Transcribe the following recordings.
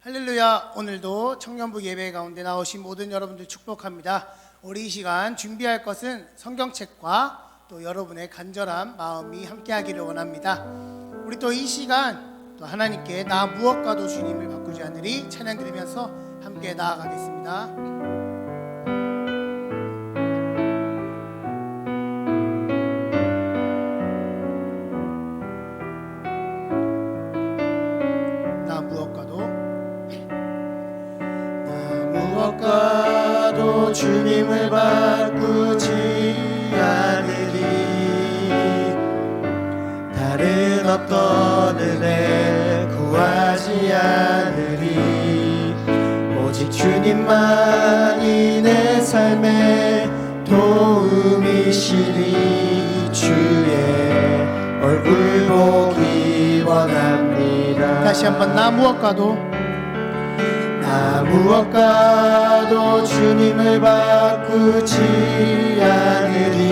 할렐루야. 오늘도 청년부 예배 가운데 나오신 모든 여러분들 축복합니다. 우리 이 시간 준비할 것은 성경책과 또 여러분의 간절한 마음이 함께하기를 원합니다. 우리 또 이 시간 또 하나님께 나 무엇과도 주님을 바꾸지 않으리 찬양 드리면서 함께 나아가겠습니다. 무엇과도 주님을 바꾸지 않으리. 다른 어떤 은혜 구하지 않으리. 오직 주님만이 내 삶의 도움이시니 주의 얼굴 보기 원합니다. 다시 한번 나 무엇과도 주님을 바꾸지 않으리.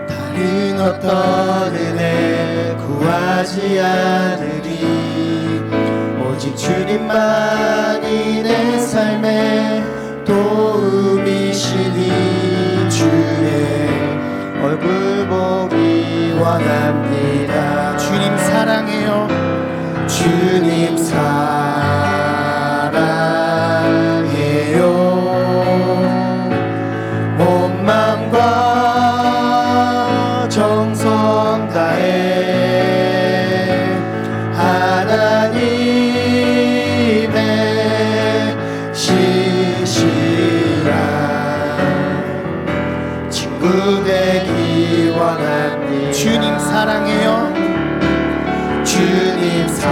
다른 어떤 은혜 구하지 않으리. 오직 주님만이 내 삶의 도움이시니 주의 얼굴 보기 원합니다. 주님 사랑해요. 주님 사랑해요. 온 마음과 정성 다해 하나님의 신실한 친구 되기 원합니다. 주님 사랑해요. 주님 사랑해요.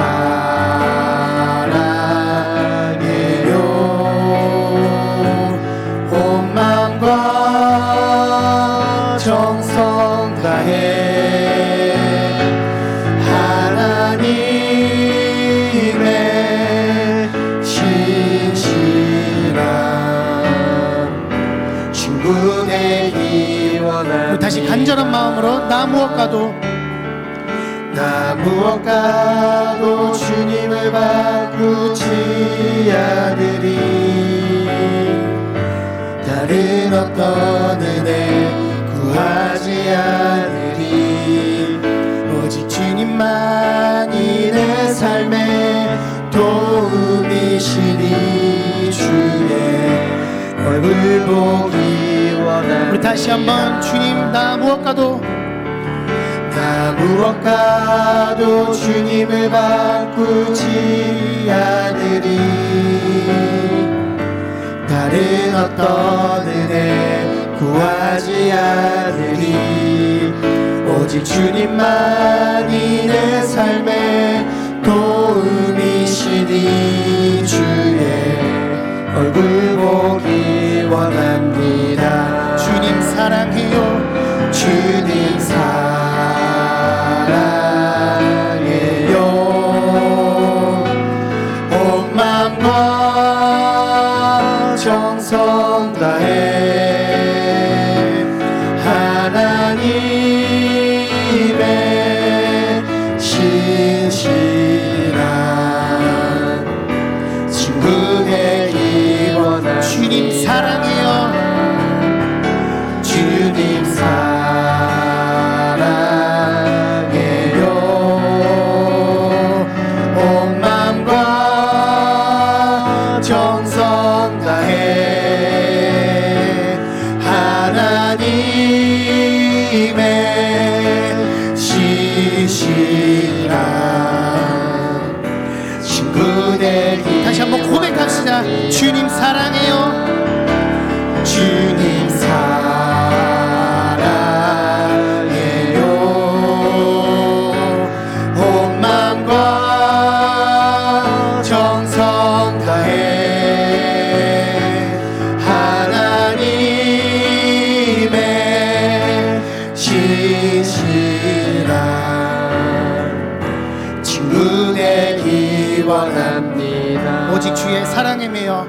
온 마음과 정성 다해 하나님의 신실한 친구 되기 원합니다. 다시 간절한 마음으로 나 무엇과도 주님을 바꾸지 않으리. 다른 어떤 은혜 구하지 않으리. 오직 주님만이 내 삶의 도움이시니 주의 얼굴 보기 원합니다. 우리 다시 한번 주님 나 무엇과도 주님을 바꾸지 않으리. 다른 어떤 은혜 구하지 않으리. 오직 주님만이 내 삶의 도움이시니 주의 얼굴 보기 원합니다. 주님 사랑해요. 주님 사랑해요. 온 마음과 정성 다해 하나님의 신실한 친구 되기 원합니다. 주님 사랑해요. 주님 사랑해요. 온 마음과 정성 다해 하나님의 신실한 친구 되기. 다시 한번 고백합시다. 주님 사랑해요. 주님 사랑해요. 온 마음과 정성 다해 하나님의 신실한 친구 되기 원합니다. 오직 주의 사랑에 매여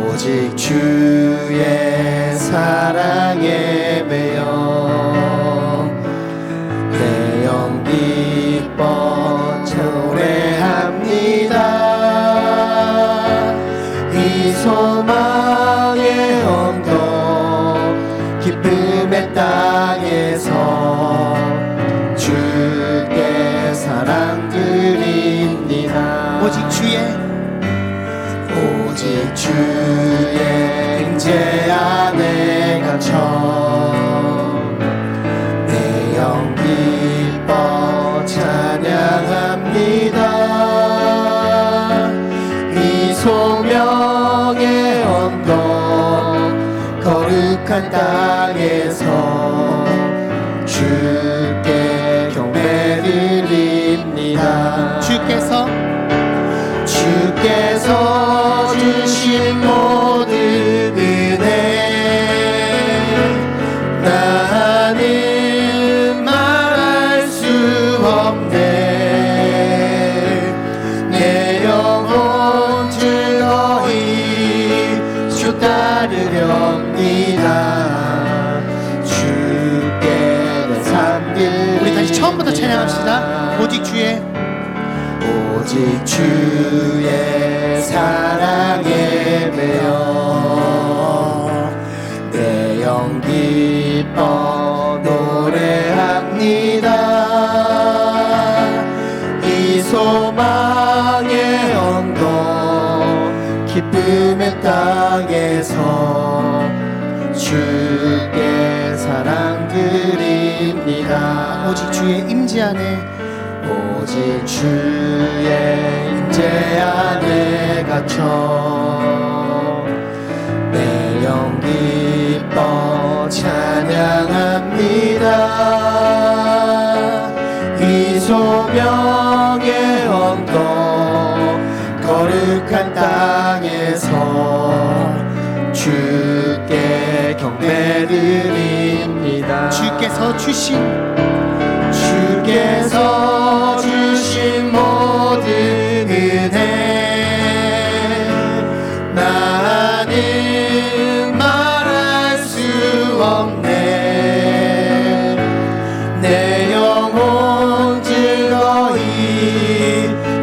오직 주의 사랑에 매여 내 영 기뻐 노래합니다. 소망의 언덕 기쁨의 땅에서 주께 사랑 드립니다. 오직 주의 임재 안에 갇혀 내 영 기뻐 찬양합니다. 이 소명의 언덕 거룩한 땅에서 주께 경배 드립니다. 주께서 주신 모든 은혜 나는 말할 수 없네. 내 영혼 즐거이 주 따르렵니다. 주께 내 삶 드립니다. 우리 다시 처음부터 찬양합시다. 오직 주의 사랑에 매여 내 영 기뻐 노래합니다. 이 소망의 언덕 기쁨의 땅에서 주께 사랑 드립니다. 오직 주의 임재 안에 오직 주의 임재 안에 갇혀 내 영 기뻐 찬양합니다. 이 소명의 언덕 거룩한 땅에서 주께 경배 드립니다. 주께서 주신 모든 은혜 나는 말할 수 없네. 내 영혼 즐거이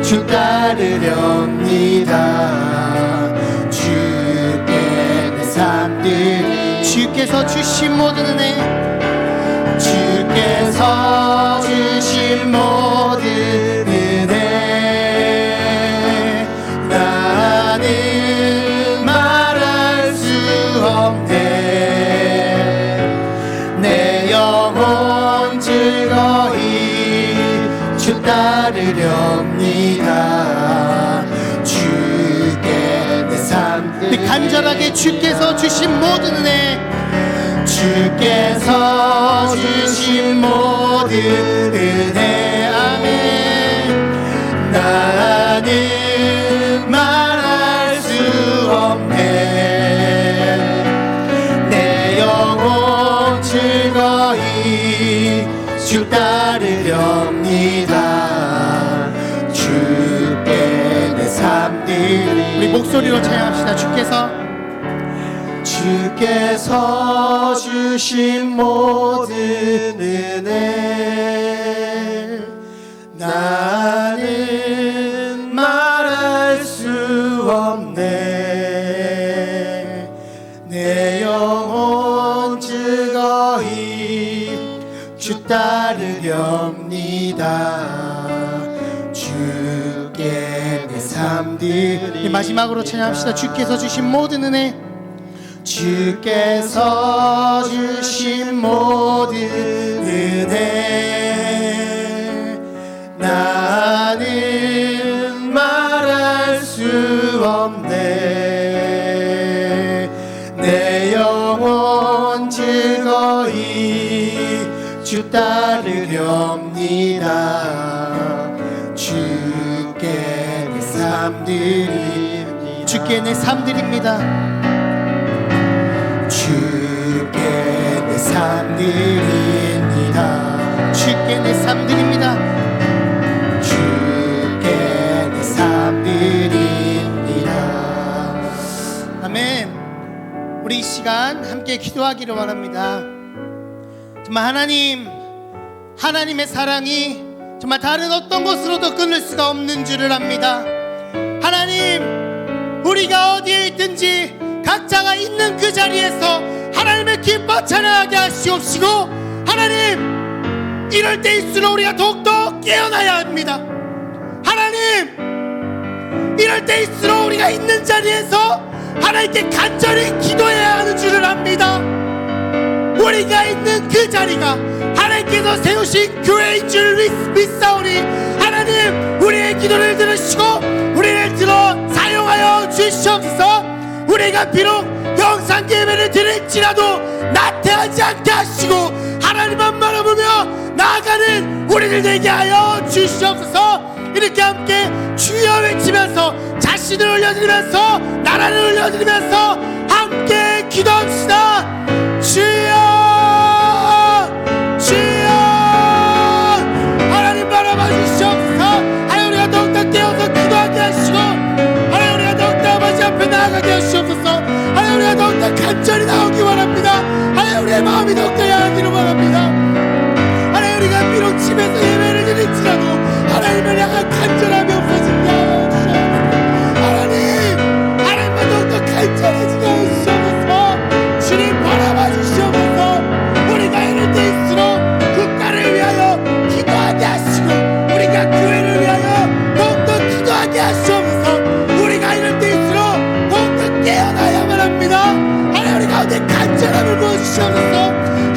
주 따르렵니다. 주께 내 삶 드립니다. 주께서 주신 모든 은혜 주께서 주신 모든 은혜 나는 말할 수 없네. 내 영혼 즐거이 주 따르렵니다. 주께 내 삶 간절하게 주께서 주신 모든 은혜 주께서 주신 모든 은혜 아멘 나는 말할 수 없네. 내 영혼 즐거이 주 따르렵니다. 주께 내 삶 드립니다. 우리 목소리로 찬양합시다. 주께서 주신 모든 은혜 나는 말할 수 없네. 내 영혼 즐거이 주 따르렵니다. 주께 내 삶 드립니다. 마지막으로 찬양합시다. 주께서 주신 모든 은혜 주께서 주신 모든 은혜 나는 말할 수 없네. 내 영혼 즐거이 주 따르렵니다. 주께 내 삶 드립니다. 주께 내 삶 드립니다. 주께 내 삶 드립니다. 주께 내 삶 드립니다. 주께 내 삶 드립니다. 아멘. 우리 이 시간 함께 기도하기를 원합니다. 정말 하나님의 사랑이 정말 다른 어떤 것으로도 끊을 수가 없는 줄을 압니다. 하나님, 우리 우리가 어디에 있든지 각자가 있는 그 자리에서 하나님의 기뻐 찬양하게 하시옵시고, 하나님, 이럴 때일수록 우리가 더욱더 깨어나야 합니다. 하나님, 이럴 때일수록 우리가 있는 자리에서 하나님께 간절히 기도해야 하는 줄을 압니다. 우리가 있는 그 자리가 하나님께서 세우신 교회인 줄 믿사오니, 하나님, 우리의 기도를 들으시고 우리를 들어 사용하여 주시옵소서. 우리가 비록 영상 예배를 드릴지라도 나태하지 않게 하시고 하나님만 바라보며 나아가는 우리를 되게 하여 주시옵소서. 이렇게 함께 주여 외치면서, 자신을 올려드리면서, 나라를 올려드리면서 함께 기도합시다. 주여, 주여, 하나님 바라봐 주시옵소서. 하나님, 우리가 더욱더 깨어서 기도하게 하시고, 하나님, 우리가 더욱더 아버지 앞에 나아가게 하시옵소서. 하나님, 우리가 더욱더 간절히 나오기 원합니다. 하나님, 우리의 마음이 더욱더 향하기를 원합니다. 하나님, 우리가 비록 집에서 예배를 드릴지라도 하나님을 향한 간절함이 없어진다 하옵소서. 하나님만 더욱더 간절해지게 하시옵소서. 주님 바라봐 주시옵소서. 우리가 이럴 때일수록 국가를 위하여 기도하게 하시고, 우리가 교회를 위하여 더욱더 기도하게 하시옵소서. 우리가 이럴 때일수록 더욱더 깨어나야만 합니다. 하나님, 우리 가운데 간절함을 부어주시옵소서.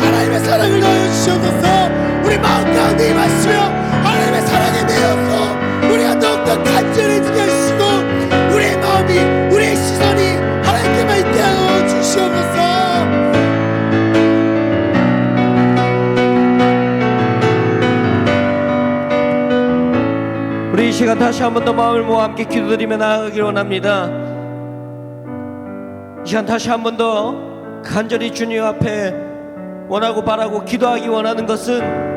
하나님의 사랑을 넣어주시옵소서. 우리 마음 가운데 임하시며 하나님의 사랑에 내어서 우리가 더욱더 간절해지게 하시고, 우리의 마음이, 우리의 시선이 하나님께만 있게 하여 주시옵소서. 우리 이 시간 다시 한 번 더 마음을 모아 함께 기도드리며 나아가기를 원합니다. 이 시간 다시 한 번 더 간절히 주님 앞에 원하고 바라고 기도하기 원하는 것은,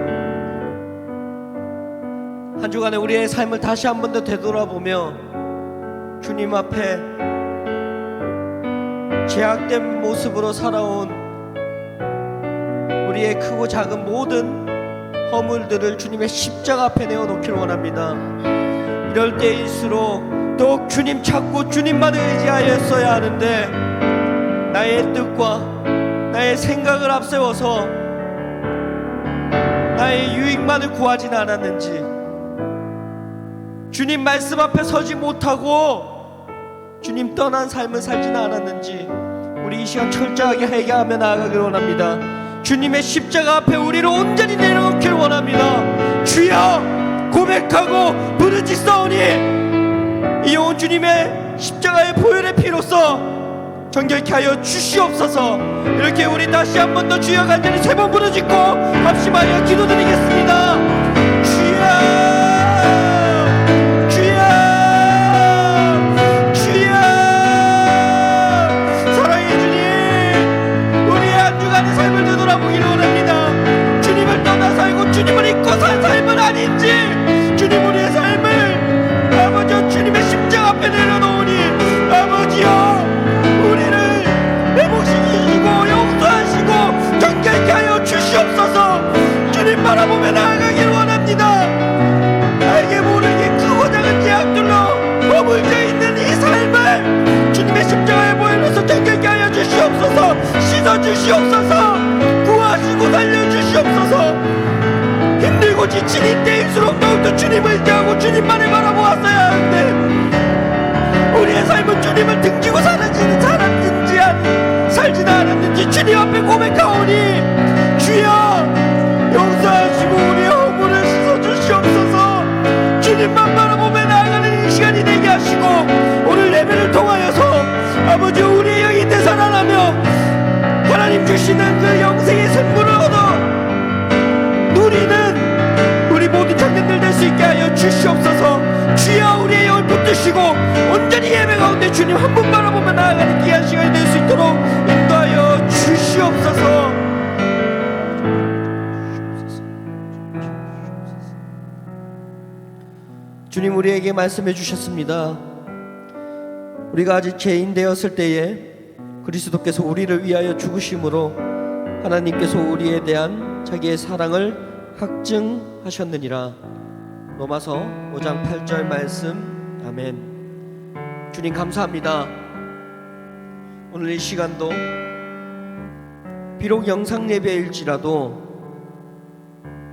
한 주간에 우리의 삶을 다시 한 번 더 되돌아보며 주님 앞에 제약된 모습으로 살아온 우리의 크고 작은 모든 허물들을 주님의 십자가 앞에 내어놓기를 원합니다. 이럴 때일수록 더욱 주님 찾고 주님만을 의지하였어야 하는데, 나의 뜻과 나의 생각을 앞세워서 나의 유익만을 구하진 않았는지, 주님 말씀 앞에 서지 못하고 주님 떠난 삶을 살지는 않았는지, 우리 이 시간 철저하게 회개하며 나아가기를 원합니다. 주님의 십자가 앞에 우리를 온전히 내려놓기를 원합니다. 주여, 고백하고 부르짖사오니 이 온 주님의 십자가의 보혈의 피로써 정결케 하여 주시옵소서. 이렇게 우리 다시 한 번 더 주여 간절히 세 번 부르짖고 합심하여 기도드리겠습니다. 주여, 주님을 잊고 산 삶은 아닌지, 주님 우리의 삶을 아버지여 주님의 십자가 앞에 내려놓으니, 아버지여 우리를 회복시키시고 용서하시고 정결케 하여 주시옵소서. 주님 바라보며 나아가기를 원합니다. 알게 모르게 크고 작은 제약들로 머물러 있는 이 삶을 주님의 십자가의 보혈로서 정결케 하여 주시옵소서. 씻어주시옵소서. 구하시고 살려주시옵소서. 힘들고 지친 이때일수록 더욱더 주님을 의지하고 주님만을 바라보았어야 하는데, 우리의 삶은 주님을 등지고 살지는 않았는지 주님 앞에 고백하오니, 주여 용서하시고 우리의 허물을 씻어주시옵소서. 주님만 바라보며 나아가는 이 시간이 되게 하시고, 오늘 예배를 통하여서 아버지 우리의 영이 되살아나며 하나님 주시는 그 영생의 생물을 얻어 누리는 우리 모든 청년들 될 수 있게 하여 주시옵소서. 주여 우리의 영을 붙드시고 온전히 예배 가운데 주님 한 분 바라보며 나아가는 귀한 시간이 될 수 있도록 인도하여 주시옵소서. 주님 우리에게 말씀해 주셨습니다. 우리가 아직 죄인 되었을 때에 그리스도께서 우리를 위하여 죽으심으로 하나님께서 우리에 대한 자기의 사랑을 확증하셨느니라. 로마서 5장 8절 말씀. 아멘. 주님 감사합니다. 오늘 이 시간도 비록 영상 예배일지라도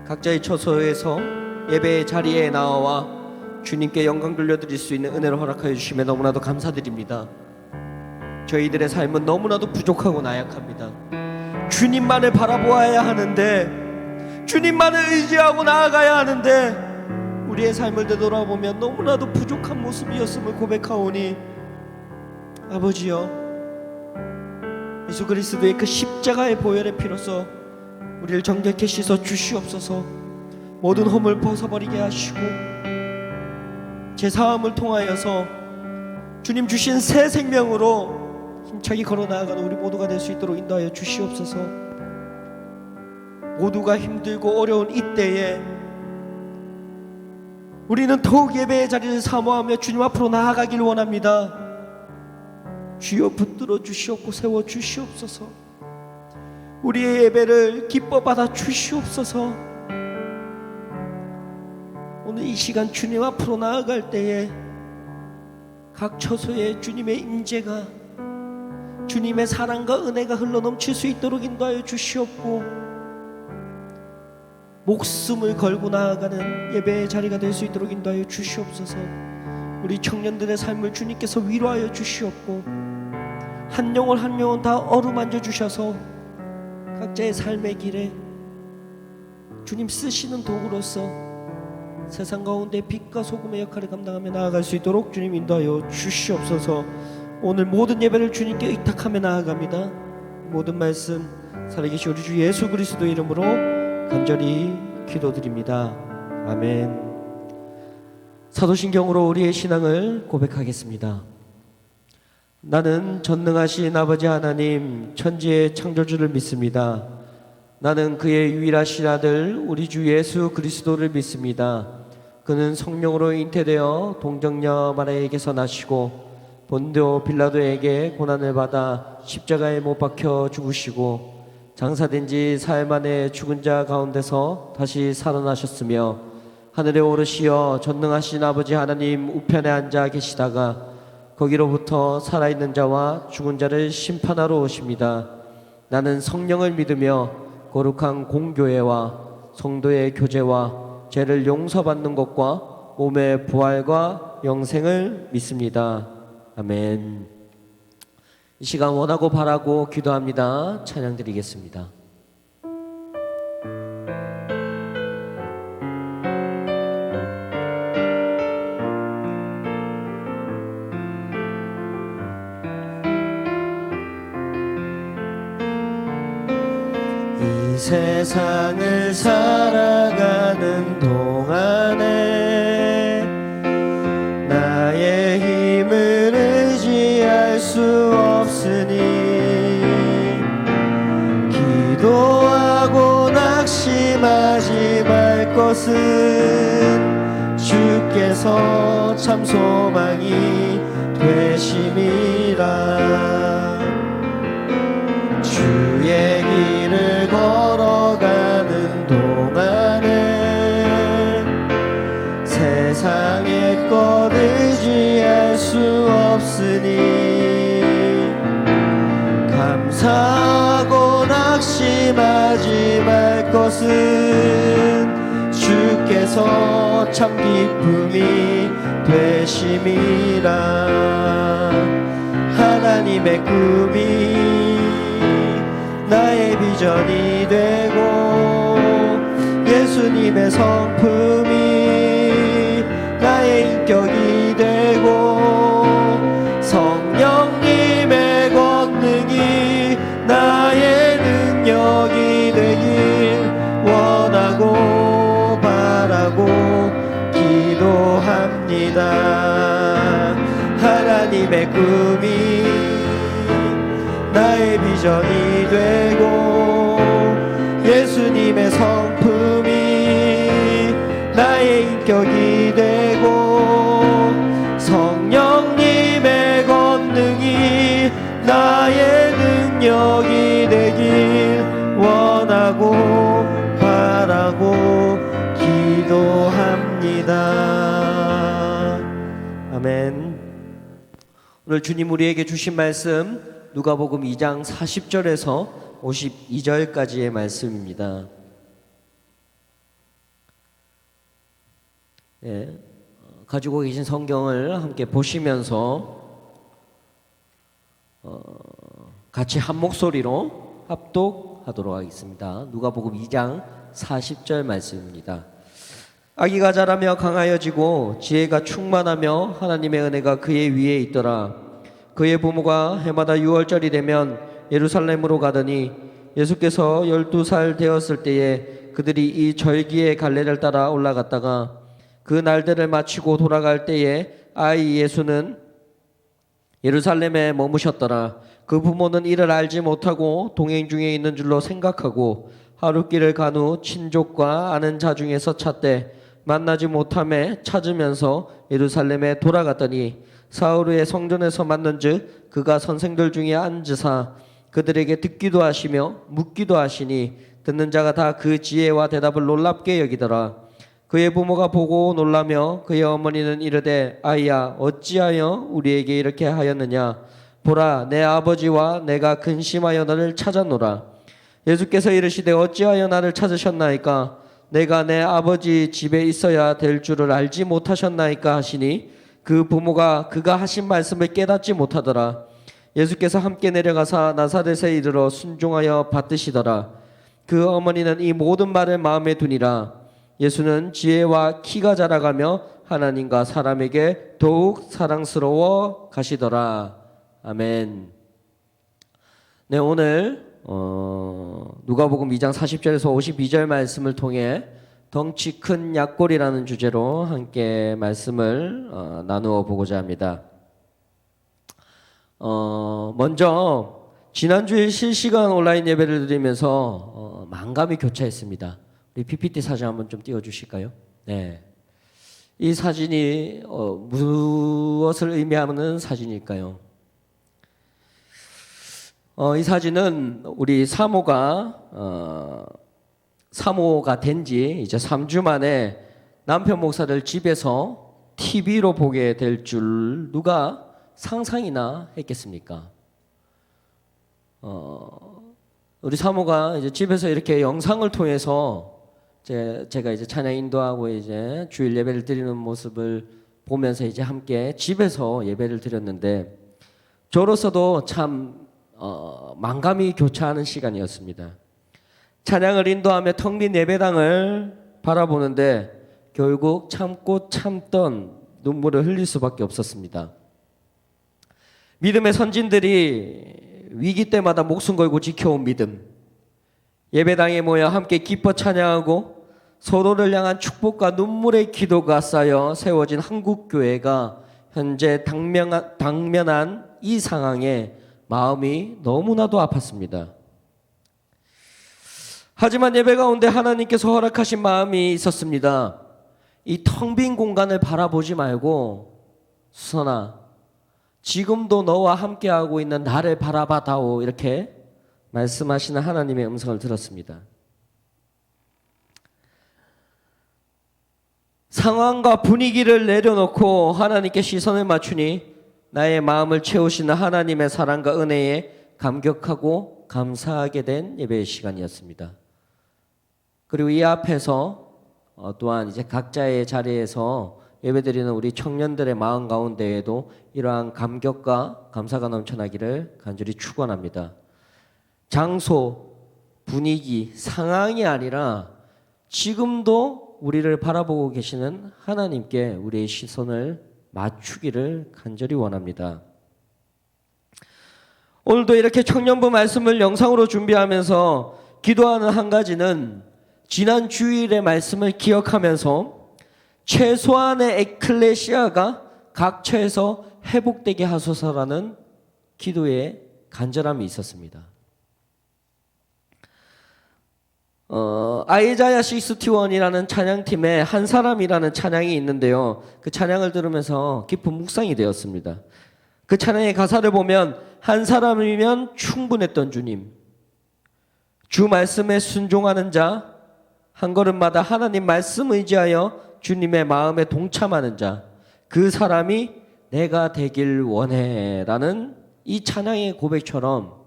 각자의 처소에서 예배의 자리에 나와 주님께 영광 돌려드릴 수 있는 은혜를 허락하여 주심에 너무나도 감사드립니다. 저희들의 삶은 너무나도 부족하고 나약합니다. 주님만을 바라보아야 하는데, 주님만을 의지하고 나아가야 하는데 우리의 삶을 되돌아보면 너무나도 부족한 모습이었음을 고백하오니, 아버지여, 예수 그리스도의 그 십자가의 보혈의 피로써 우리를 정결케 씻어 주시옵소서. 모든 험을 벗어버리게 하시고 제사함을 통하여서 주님 주신 새 생명으로 힘차게 걸어 나아가는 우리 모두가 될 수 있도록 인도하여 주시옵소서. 모두가 힘들고 어려운 이때에 우리는 더욱 예배의 자리를 사모하며 주님 앞으로 나아가길 원합니다. 주여 붙들어 주시옵고 세워 주시옵소서. 우리의 예배를 기뻐 받아 주시옵소서. 오늘 이 시간 주님 앞으로 나아갈 때에 각 처소에 주님의 임재가, 주님의 사랑과 은혜가 흘러넘칠 수 있도록 인도하여 주시옵고, 목숨을 걸고 나아가는 예배의 자리가 될 수 있도록 인도하여 주시옵소서. 우리 청년들의 삶을 주님께서 위로하여 주시옵고, 한 영혼 한 영혼 다 어루만져 주셔서 각자의 삶의 길에 주님 쓰시는 도구로서 세상 가운데 빛과 소금의 역할을 감당하며 나아갈 수 있도록 주님 인도하여 주시옵소서. 오늘 모든 예배를 주님께 의탁하며 나아갑니다. 모든 말씀 살아계신 우리 주 예수 그리스도 이름으로 간절히 기도드립니다. 아멘. 사도신경으로 우리의 신앙을 고백하겠습니다. 나는 전능하신 아버지 하나님 천지의 창조주를 믿습니다. 나는 그의 유일하신 아들 우리 주 예수 그리스도를 믿습니다. 그는 성령으로 잉태되어 동정녀 마리아에게서 나시고 본디오 빌라도에게 고난을 받아 십자가에 못 박혀 죽으시고 장사된 지 사흘 만에 죽은 자 가운데서 다시 살아나셨으며 하늘에 오르시어 전능하신 아버지 하나님 우편에 앉아 계시다가 거기로부터 살아있는 자와 죽은 자를 심판하러 오십니다. 나는 성령을 믿으며 거룩한 공교회와 성도의 교제와 죄를 용서받는 것과 몸의 부활과 영생을 믿습니다. 아멘. 이 시간 원하고 바라고 기도합니다. 찬양 드리겠습니다. 이 세상을 살아가는 동안에 나의 힘을 의지할 수 없으니 기도하고 낙심하지 말 것은 주께서 참 소망이 되심이라. 주의 길을 걸어가는 동안에 세상의 것 의지할 수 없으니 감사하고 낙심하지 말 것은 주께서 참 기쁨이 되심이라. 하나님의 꿈이 나의 비전이 되고 예수님의 성품이 나의 인격이 되고 성령님의 권능이 나의 능력이 되길 원하고 바라고 기도합니다. 하나님의 꿈이 나의 비전이 되고 예수님의 성품이 나의 인격이 되고 성령님의 권능이 나의 능력이 되길 원하고 바라고 기도합니다. 아멘. 오늘 주님 우리에게 주신 말씀 누가복음 2장 40절에서 52절까지의 말씀입니다. 예, 가지고 계신 성경을 함께 보시면서 같이 한 목소리로 합독하도록 하겠습니다. 누가복음 2장 40절 말씀입니다. 아기가 자라며 강하여지고 지혜가 충만하며 하나님의 은혜가 그의 위에 있더라. 그의 부모가 해마다 6월절이 되면 예루살렘으로 가더니 예수께서 12살 되었을 때에 그들이 이 절기의 갈래를 따라 올라갔다가 그 날들을 마치고 돌아갈 때에 아이 예수는 예루살렘에 머무셨더라. 그 부모는 이를 알지 못하고 동행 중에 있는 줄로 생각하고 하룻길을 간 후 친족과 아는 자 중에서 찾되 만나지 못함에 찾으면서 예루살렘에 돌아갔더니 사흘 후에 성전에서 만난즉 그가 선생들 중에 앉으사 그들에게 듣기도 하시며 묻기도 하시니 듣는 자가 다 그 지혜와 대답을 놀랍게 여기더라. 그의 부모가 보고 놀라며 그의 어머니는 이르되 아이야 어찌하여 우리에게 이렇게 하였느냐. 보라 내 아버지와 내가 근심하여 너를 찾았노라. 예수께서 이르시되 어찌하여 나를 찾으셨나이까. 내가 내 아버지 집에 있어야 될 줄을 알지 못하셨나이까 하시니 그 부모가 그가 하신 말씀을 깨닫지 못하더라. 예수께서 함께 내려가사 나사렛에 이르러 순종하여 받드시더라. 그 어머니는 이 모든 말을 마음에 두니라. 예수는 지혜와 키가 자라가며 하나님과 사람에게 더욱 사랑스러워 가시더라. 아멘. 네, 오늘 누가복음 2장 40절에서 52절 말씀을 통해 덩치 큰 약골이라는 주제로 함께 말씀을 나누어 보고자 합니다. 먼저 지난주에 실시간 온라인 예배를 드리면서 만감이 교차했습니다. 우리 PPT 사진 한번 좀 띄워주실까요? 네, 이 사진이 무엇을 의미하는 사진일까요? 이 사진은 우리 사모가 된 지 이제 3주 만에 남편 목사를 집에서 TV로 보게 될 줄 누가 상상이나 했겠습니까? 우리 사모가 이제 집에서 이렇게 영상을 통해서 제가 이제 찬양 인도하고 이제 주일 예배를 드리는 모습을 보면서 이제 함께 집에서 예배를 드렸는데 저로서도 참 만감이 교차하는 시간이었습니다. 찬양을 인도하며 텅 빈 예배당을 바라보는데 결국 참고 참던 눈물을 흘릴 수밖에 없었습니다. 믿음의 선진들이 위기 때마다 목숨 걸고 지켜온 믿음, 예배당에 모여 함께 기뻐 찬양하고 서로를 향한 축복과 눈물의 기도가 쌓여 세워진 한국교회가 현재 당면한 이 상황에 마음이 너무나도 아팠습니다. 하지만 예배 가운데 하나님께서 허락하신 마음이 있었습니다. 이 텅 빈 공간을 바라보지 말고 수선아 지금도 너와 함께하고 있는 나를 바라봐다오 이렇게 말씀하시는 하나님의 음성을 들었습니다. 상황과 분위기를 내려놓고 하나님께 시선을 맞추니 나의 마음을 채우시는 하나님의 사랑과 은혜에 감격하고 감사하게 된 예배의 시간이었습니다. 그리고 이 앞에서 또한 이제 각자의 자리에서 예배드리는 우리 청년들의 마음 가운데에도 이러한 감격과 감사가 넘쳐나기를 간절히 축원합니다. 장소, 분위기, 상황이 아니라 지금도 우리를 바라보고 계시는 하나님께 우리의 시선을 맞추기를 간절히 원합니다. 오늘도 이렇게 청년부 말씀을 영상으로 준비하면서 기도하는 한 가지는 지난 주일의 말씀을 기억하면서 최소한의 에클레시아가 각처에서 회복되게 하소서라는 기도의 간절함이 있었습니다. 아이자야 61이라는 찬양팀에 한 사람이라는 찬양이 있는데요. 그 찬양을 들으면서 깊은 묵상이 되었습니다. 그 찬양의 가사를 보면 한 사람이면 충분했던 주님, 주 말씀에 순종하는 자, 한 걸음마다 하나님 말씀 의지하여 주님의 마음에 동참하는 자, 그 사람이 내가 되길 원해라는 이 찬양의 고백처럼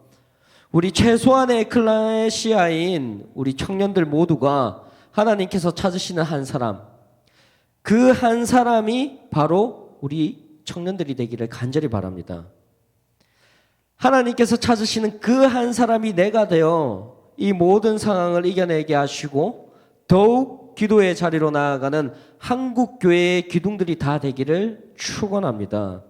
우리 최소한의 에클레시아인 우리 청년들 모두가 하나님께서 찾으시는 한 사람, 그 한 사람이 바로 우리 청년들이 되기를 간절히 바랍니다. 하나님께서 찾으시는 그 한 사람이 내가 되어 이 모든 상황을 이겨내게 하시고 더욱 기도의 자리로 나아가는 한국교회의 기둥들이 다 되기를 축원합니다.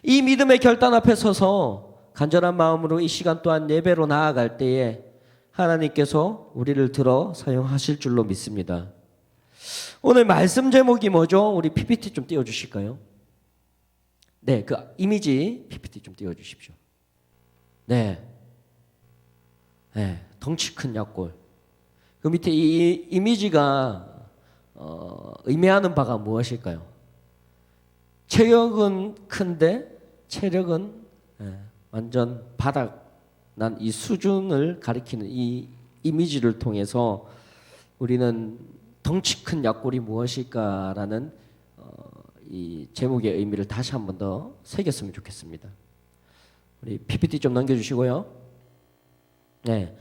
이 믿음의 결단 앞에 서서 간절한 마음으로 이 시간 또한 예배로 나아갈 때에 하나님께서 우리를 들어 사용하실 줄로 믿습니다. 오늘 말씀 제목이 뭐죠? 우리 PPT 좀 띄워주실까요? 네, 그 이미지 PPT 좀 띄워주십시오. 네, 덩치 큰 약골. 그 밑에 이 이미지가 의미하는 바가 무엇일까요? 체격은 큰데 체력은 완전 바닥 난 이 수준을 가리키는 이 이미지를 통해서 우리는 덩치 큰 약골이 무엇일까라는 이 제목의 의미를 다시 한 번 더 새겼으면 좋겠습니다. 우리 PPT 좀 넘겨주시고요. 네,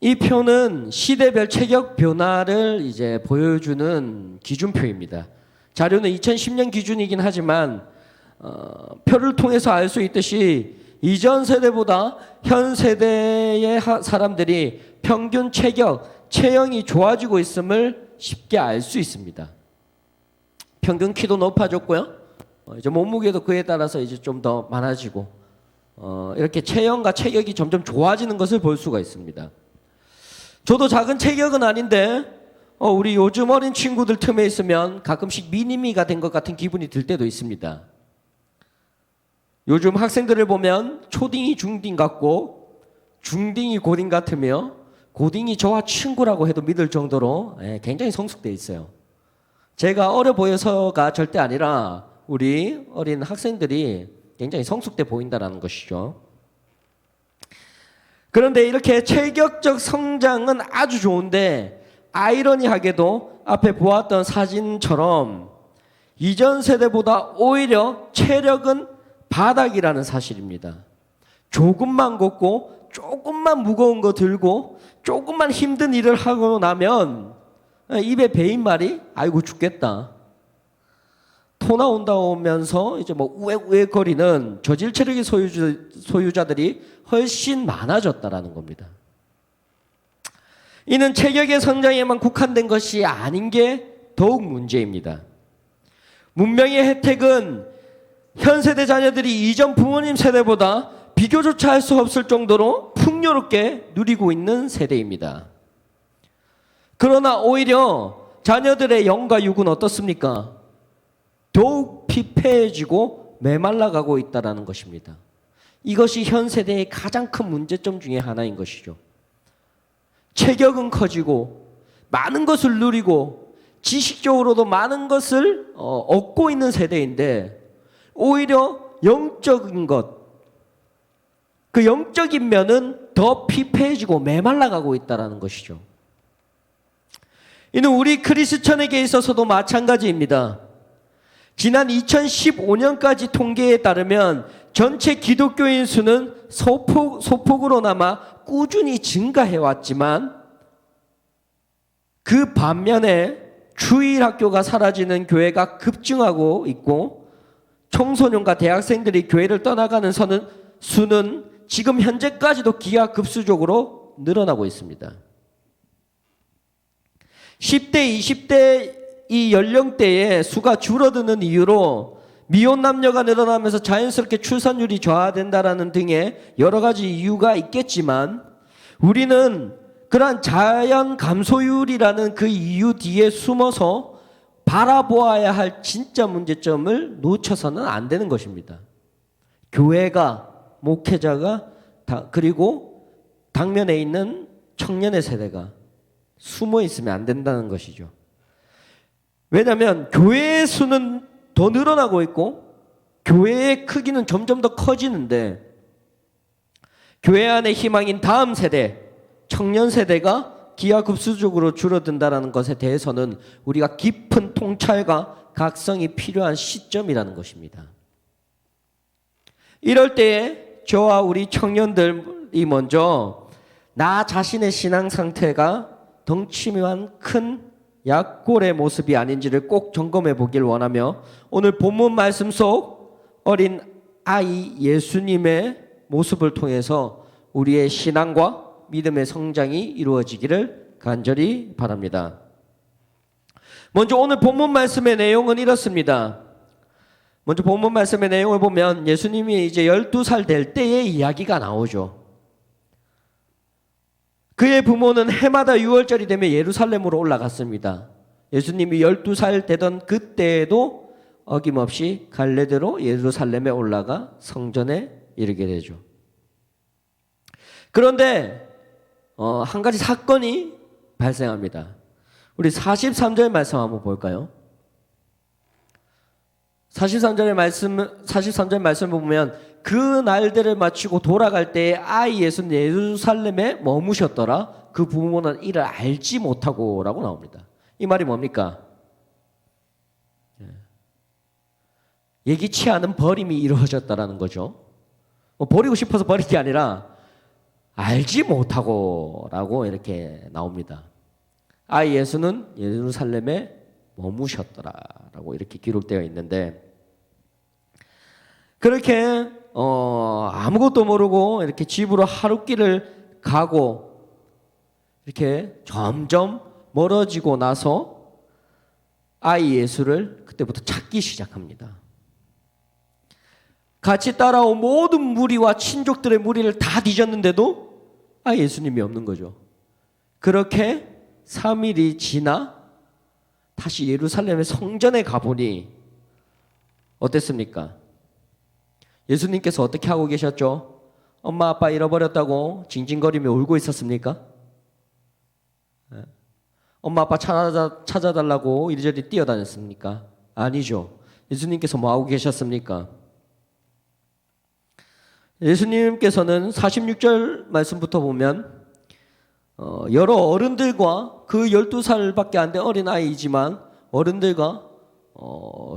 이 표는 시대별 체격 변화를 이제 보여주는 기준표입니다. 자료는 2010년 기준이긴 하지만 표를 통해서 알 수 있듯이 이전 세대보다 현 세대의 사람들이 평균 체격, 체형이 좋아지고 있음을 쉽게 알 수 있습니다. 평균 키도 높아졌고요. 이제 몸무게도 그에 따라서 이제 좀 더 많아지고 이렇게 체형과 체격이 점점 좋아지는 것을 볼 수가 있습니다. 저도 작은 체격은 아닌데 우리 요즘 어린 친구들 틈에 있으면 가끔씩 미니미가 된 것 같은 기분이 들 때도 있습니다. 요즘 학생들을 보면 초딩이 중딩 같고 중딩이 고딩 같으며 고딩이 저와 친구라고 해도 믿을 정도로 굉장히 성숙되어 있어요. 제가 어려 보여서가 절대 아니라 우리 어린 학생들이 굉장히 성숙돼 보인다는 것이죠. 그런데 이렇게 체격적 성장은 아주 좋은데 아이러니하게도 앞에 보았던 사진처럼 이전 세대보다 오히려 체력은 바닥이라는 사실입니다. 조금만 걷고 조금만 무거운 거 들고 조금만 힘든 일을 하고 나면 입에 배인 말이 아이고 죽겠다. 토 나온다면서 이제 뭐 우웩우웩거리는 저질 체력의 소유자들이 훨씬 많아졌다라는 겁니다. 이는 체격의 성장에만 국한된 것이 아닌 게 더욱 문제입니다. 문명의 혜택은 현 세대 자녀들이 이전 부모님 세대보다 비교조차 할 수 없을 정도로 풍요롭게 누리고 있는 세대입니다. 그러나 오히려 자녀들의 영과 육은 어떻습니까? 더욱 피폐해지고 메말라가고 있다는 것입니다. 이것이 현 세대의 가장 큰 문제점 중에 하나인 것이죠. 체격은 커지고 많은 것을 누리고 지식적으로도 많은 것을 얻고 있는 세대인데 오히려 영적인 것, 그 영적인 면은 더 피폐해지고 메말라가고 있다는 것이죠. 이는 우리 크리스천에게 있어서도 마찬가지입니다. 지난 2015년까지 통계에 따르면 전체 기독교인 수는 소폭으로나마 꾸준히 증가해왔지만 그 반면에 주일 학교가 사라지는 교회가 급증하고 있고 청소년과 대학생들이 교회를 떠나가는 수는 지금 현재까지도 기하급수적으로 늘어나고 있습니다. 10대, 20대 이 연령대의 수가 줄어드는 이유로 미혼 남녀가 늘어나면서 자연스럽게 출산율이 저하된다라는 등의 여러 가지 이유가 있겠지만 우리는 그러한 자연 감소율이라는 그 이유 뒤에 숨어서 바라보아야 할 진짜 문제점을 놓쳐서는 안 되는 것입니다. 교회가, 목회자가, 그리고 당면에 있는 청년의 세대가 숨어 있으면 안 된다는 것이죠. 왜냐하면 교회의 수는 더 늘어나고 있고 교회의 크기는 점점 더 커지는데 교회 안의 희망인 다음 세대, 청년 세대가 기하급수적으로 줄어든다는 것에 대해서는 우리가 깊은 통찰과 각성이 필요한 시점이라는 것입니다. 이럴 때에 저와 우리 청년들이 먼저 나 자신의 신앙 상태가 덩치만 큰 약골의 모습이 아닌지를 꼭 점검해 보길 원하며 오늘 본문 말씀 속 어린 아이 예수님의 모습을 통해서 우리의 신앙과 믿음의 성장이 이루어지기를 간절히 바랍니다. 먼저 오늘 본문 말씀의 내용은 이렇습니다. 먼저 본문 말씀의 내용을 보면 예수님이 이제 12살 될 때의 이야기가 나오죠. 그의 부모는 해마다 6월절이 되면 예루살렘으로 올라갔습니다. 예수님이 12살 되던 그때에도 어김없이 갈래대로 예루살렘에 올라가 성전에 이르게 되죠. 그런데 한 가지 사건이 발생합니다. 우리 43절 말씀 한번 볼까요? 43절 말씀을 보면 그 날들을 마치고 돌아갈 때에 아이 예수는 예루살렘에 머무셨더라. 그 부모는 이를 알지 못하고 라고 나옵니다. 이 말이 뭡니까? 예기치 않은 버림이 이루어졌다라는 거죠. 버리고 싶어서 버린 게 아니라 알지 못하고 라고 이렇게 나옵니다. 아이 예수는 예루살렘에 머무셨더라 라고 이렇게 기록되어 있는데 그렇게 아무것도 모르고 이렇게 집으로 하룻길을 가고 이렇게 점점 멀어지고 나서 아이 예수를 그때부터 찾기 시작합니다. 같이 따라온 모든 무리와 친족들의 무리를 다 뒤졌는데도 아이 예수님이 없는 거죠. 그렇게 3일이 지나 다시 예루살렘의 성전에 가보니 어땠습니까? 예수님께서 어떻게 하고 계셨죠? 엄마 아빠 잃어버렸다고 징징거리며 울고 있었습니까? 엄마 아빠 찾아달라고 이리저리 뛰어다녔습니까? 아니죠. 예수님께서 뭐 하고 계셨습니까? 예수님께서는 46절 말씀부터 보면 여러 어른들과 그 12살밖에 안 된 어린아이이지만 어른들과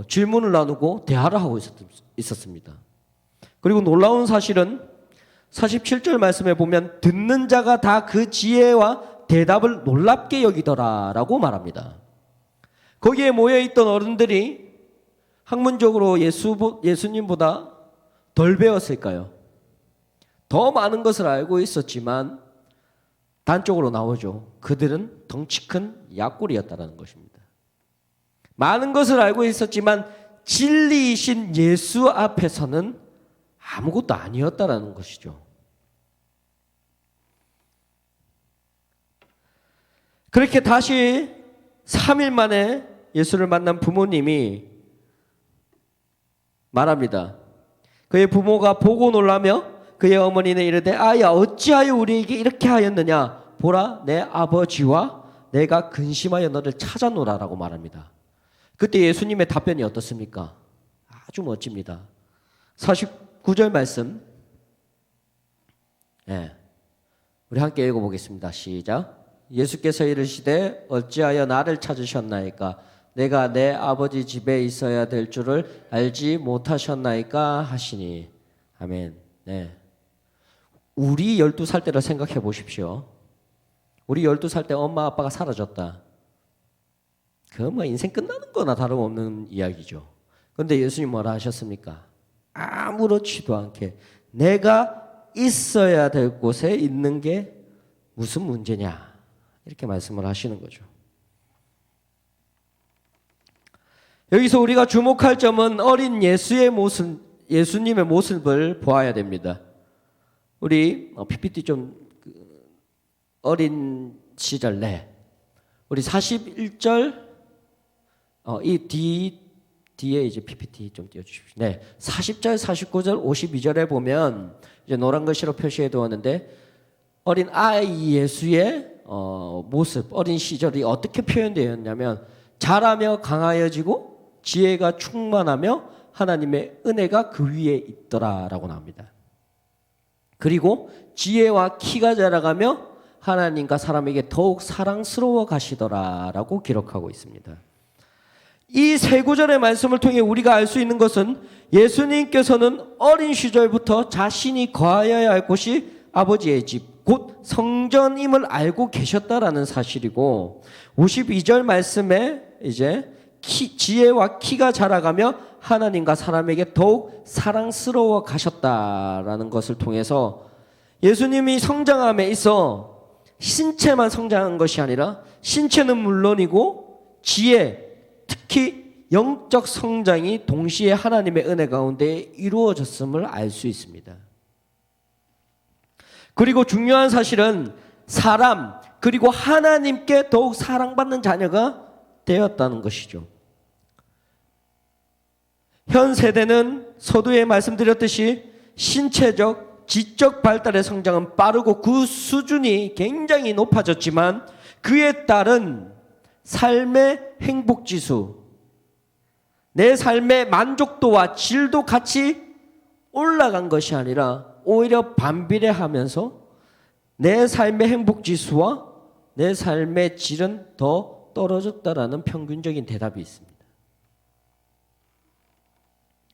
질문을 나누고 대화를 하고 있었습니다. 그리고 놀라운 사실은 47절 말씀에 보면 듣는 자가 다 그 지혜와 대답을 놀랍게 여기더라라고 말합니다. 거기에 모여있던 어른들이 학문적으로 예수님보다 덜 배웠을까요? 더 많은 것을 알고 있었지만 단적으로 나오죠. 그들은 덩치 큰 약골이었다는 것입니다. 많은 것을 알고 있었지만 진리이신 예수 앞에서는 아무것도 아니었다는 것이죠. 그렇게 다시 3일 만에 예수를 만난 부모님이 말합니다. 그의 부모가 보고 놀라며 그의 어머니는 이르되 아야 어찌하여 우리에게 이렇게 하였느냐 보라 내 아버지와 내가 근심하여 너를 찾아노라라고 말합니다. 그때 예수님의 답변이 어떻습니까? 아주 멋집니다. 49절 말씀 우리 함께 읽어보겠습니다. 시작. 예수께서 이르시되 어찌하여 나를 찾으셨나이까 내가 내 아버지 집에 있어야 될 줄을 알지 못하셨나이까 하시니 아멘. 우리 12살 때를 생각해 보십시오. 우리 12살 때 엄마 아빠가 사라졌다. 그건 뭐 인생 끝나는 거나 다름없는 이야기죠. 그런데 예수님 뭐라 하셨습니까? 아무렇지도 않게 내가 있어야 될 곳에 있는 게 무슨 문제냐 이렇게 말씀을 하시는 거죠. 여기서 우리가 주목할 점은 어린 예수님의 모습을 보아야 됩니다. 우리 PPT 좀 어린 시절 우리 41절 이 뒤에 이제 PPT 좀 띄워주십시오. 40절, 49절, 52절에 보면 이제 노란 글씨로 표시해 두었는데 어린 아이 예수의 모습, 어린 시절이 어떻게 표현되었냐면 자라며 강하여지고 지혜가 충만하며 하나님의 은혜가 그 위에 있더라라고 나옵니다. 그리고 지혜와 키가 자라가며 하나님과 사람에게 더욱 사랑스러워 가시더라라고 기록하고 있습니다. 이 세 구절의 말씀을 통해 우리가 알 수 있는 것은 예수님께서는 어린 시절부터 자신이 거하여야 할 곳이 아버지의 집, 곧 성전임을 알고 계셨다라는 사실이고, 52절 말씀에 이제 지혜와 키가 자라가며 하나님과 사람에게 더욱 사랑스러워 가셨다라는 것을 통해서 예수님이 성장함에 있어 신체만 성장한 것이 아니라 신체는 물론이고 지혜, 특히 영적 성장이 동시에 하나님의 은혜 가운데 이루어졌음을 알 수 있습니다. 그리고 중요한 사실은 사람 그리고 하나님께 더욱 사랑받는 자녀가 되었다는 것이죠. 현 세대는 서두에 말씀드렸듯이 신체적, 지적 발달의 성장은 빠르고 그 수준이 굉장히 높아졌지만 그에 따른 삶의 행복지수, 내 삶의 만족도와 질도 같이 올라간 것이 아니라 오히려 반비례하면서 내 삶의 행복지수와 내 삶의 질은 더 떨어졌다라는 평균적인 대답이 있습니다.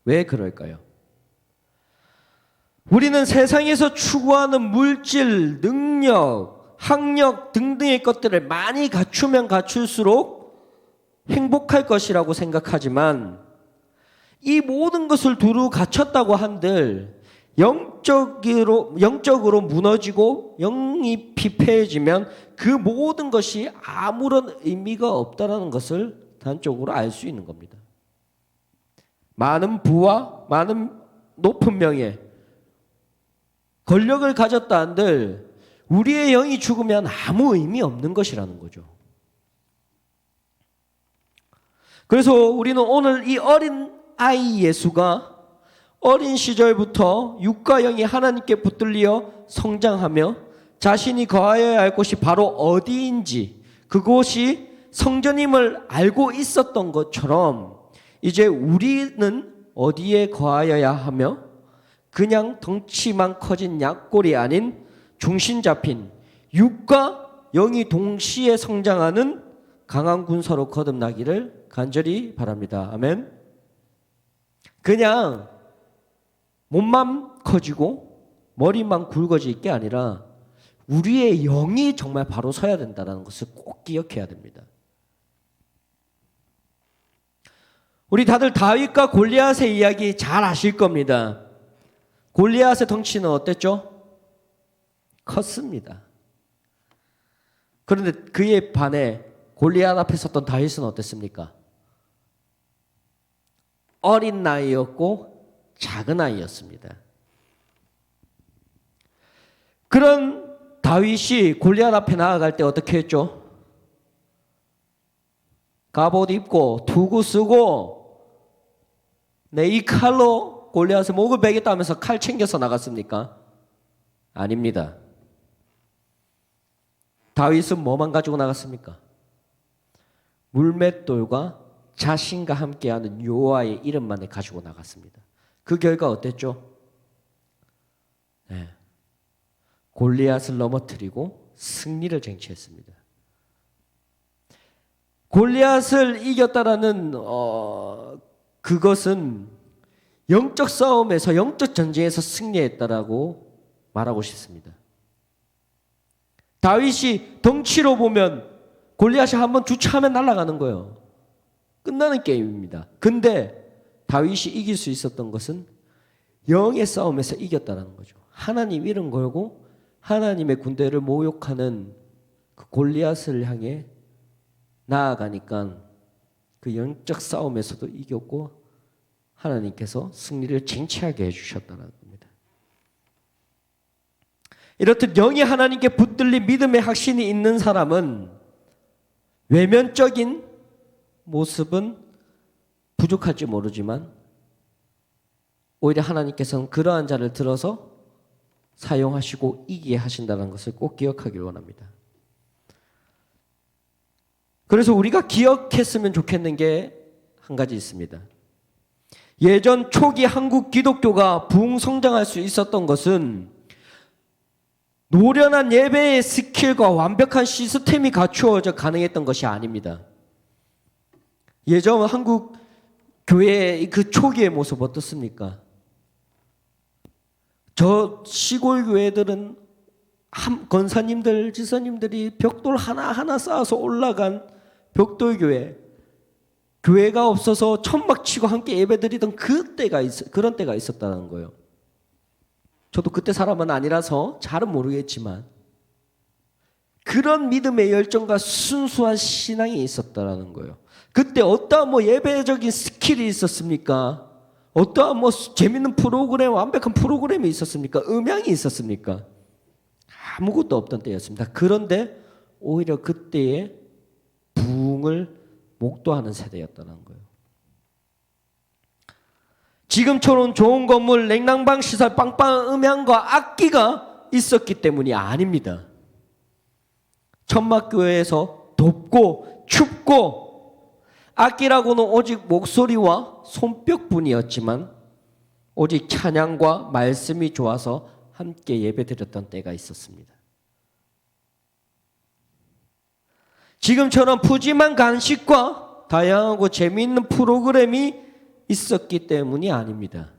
왜 그럴까요? 우리는 세상에서 추구하는 물질, 능력, 학력 등등의 것들을 많이 갖추면 갖출수록 행복할 것이라고 생각하지만 이 모든 것을 두루 갖췄다고 한들 영적으로 무너지고 영이 피폐해지면 그 모든 것이 아무런 의미가 없다는 것을 단적으로 알 수 있는 겁니다. 많은 부와 많은 높은 명예, 권력을 가졌다 한들 우리의 영이 죽으면 아무 의미 없는 것이라는 거죠. 그래서 우리는 오늘 이 어린 아이 예수가 어린 시절부터 육과 영이 하나님께 붙들려 성장하며 자신이 거하여야 할 곳이 바로 어디인지, 그곳이 성전임을 알고 있었던 것처럼 이제 우리는 어디에 거하여야 하며 그냥 덩치만 커진 약골이 아닌 중심 잡힌 육과 영이 동시에 성장하는 강한 군사로 거듭나기를 간절히 바랍니다. 아멘. 그냥 몸만 커지고 머리만 굵어질 게 아니라 우리의 영이 정말 바로 서야 된다는 것을 꼭 기억해야 됩니다. 우리 다들 다윗과 골리앗의 이야기 잘 아실 겁니다. 골리앗의 덩치는 어땠죠? 컸습니다. 그런데 그에 반해 골리앗 앞에 섰던 다윗은 어땠습니까? 어린 나이였고 작은 아이였습니다. 그런 다윗이 골리앗 앞에 나아갈 때 어떻게 했죠? 갑옷 입고 투구 쓰고 내 이 칼로 골리앗의 목을 베겠다면서 칼 챙겨서 나갔습니까? 아닙니다. 다윗은 뭐만 가지고 나갔습니까? 물맷돌과 자신과 함께하는 여호와의 이름만을 가지고 나갔습니다. 그 결과 어땠죠? 네. 골리앗을 넘어뜨리고 승리를 쟁취했습니다. 골리앗을 이겼다라는 그것은 영적 싸움에서, 영적 전쟁에서 승리했다라고 말하고 싶습니다. 다윗이 덩치로 보면 골리앗이 한번 주차하면 날아가는 거예요. 끝나는 게임입니다. 근데 다윗이 이길 수 있었던 것은 영의 싸움에서 이겼다는 거죠. 하나님 이름 걸고 하나님의 군대를 모욕하는 그 골리앗을 향해 나아가니까 그 영적 싸움에서도 이겼고 하나님께서 승리를 쟁취하게 해주셨다는 겁니다. 이렇듯 영이 하나님께 붙들린 믿음의 확신이 있는 사람은 외면적인 모습은 부족할지 모르지만 오히려 하나님께서는 그러한 자를 들어서 사용하시고 이기게 하신다는 것을 꼭 기억하길 원합니다. 그래서 우리가 기억했으면 좋겠는 게 한 가지 있습니다. 예전 초기 한국 기독교가 부흥성장할 수 있었던 것은 노련한 예배의 스킬과 완벽한 시스템이 갖추어져 가능했던 것이 아닙니다. 예전 한국 교회의 그 초기의 모습 어떻습니까? 저 시골 교회들은 권사님들, 지사님들이 벽돌 하나하나 쌓아서 올라간 벽돌 교회가 없어서 천막 치고 함께 예배드리던 그런 때가 있었다는 거예요. 저도 그때 사람은 아니라서 잘은 모르겠지만 그런 믿음의 열정과 순수한 신앙이 있었다라는 거예요. 그때 어떠한 예배적인 스킬이 있었습니까? 어떠한 재밌는 프로그램, 완벽한 프로그램이 있었습니까? 음향이 있었습니까? 아무것도 없던 때였습니다. 그런데 오히려 그때의 부흥을 목도하는 세대였다는 거예요. 지금처럼 좋은 건물, 냉난방 시설, 빵빵한 음향과 악기가 있었기 때문이 아닙니다. 천막교회에서 덥고 춥고 악기라고는 오직 목소리와 손뼉뿐이었지만 오직 찬양과 말씀이 좋아서 함께 예배드렸던 때가 있었습니다. 지금처럼 푸짐한 간식과 다양하고 재미있는 프로그램이 있었기 때문이 아닙니다.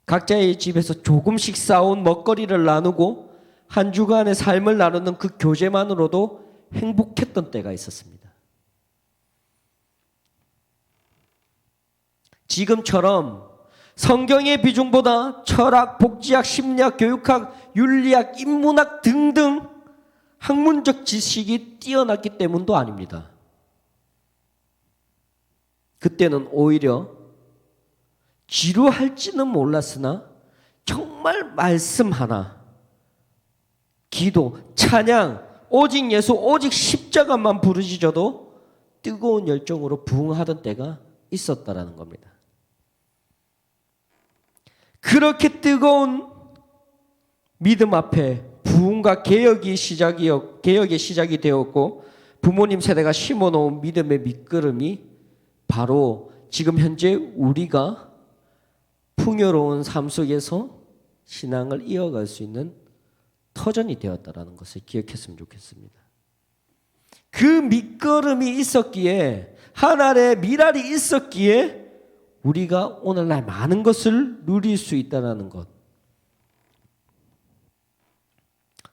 각자의 집에서 조금씩 쌓아온 먹거리를 나누고 한 주간의 삶을 나누는 그 교제만으로도 행복했던 때가 있었습니다. 지금처럼 성경의 비중보다 철학, 복지학, 심리학, 교육학, 윤리학, 인문학 등등 학문적 지식이 뛰어났기 때문도 아닙니다. 그때는 오히려 지루할지는 몰랐으나 정말 말씀 하나, 기도, 찬양, 오직 예수, 오직 십자가만 부르짖어도 뜨거운 열정으로 부흥하던 때가 있었다라는 겁니다. 그렇게 뜨거운 믿음 앞에 부흥과 개혁의 시작이 되었고 부모님 세대가 심어놓은 믿음의 밑거름이 바로 지금 현재 우리가 풍요로운 삶 속에서 신앙을 이어갈 수 있는 터전이 되었다라는 것을 기억했으면 좋겠습니다. 그 밑거름이 있었기에 하나님의 미랄이 있었기에 우리가 오늘날 많은 것을 누릴 수 있다는 것.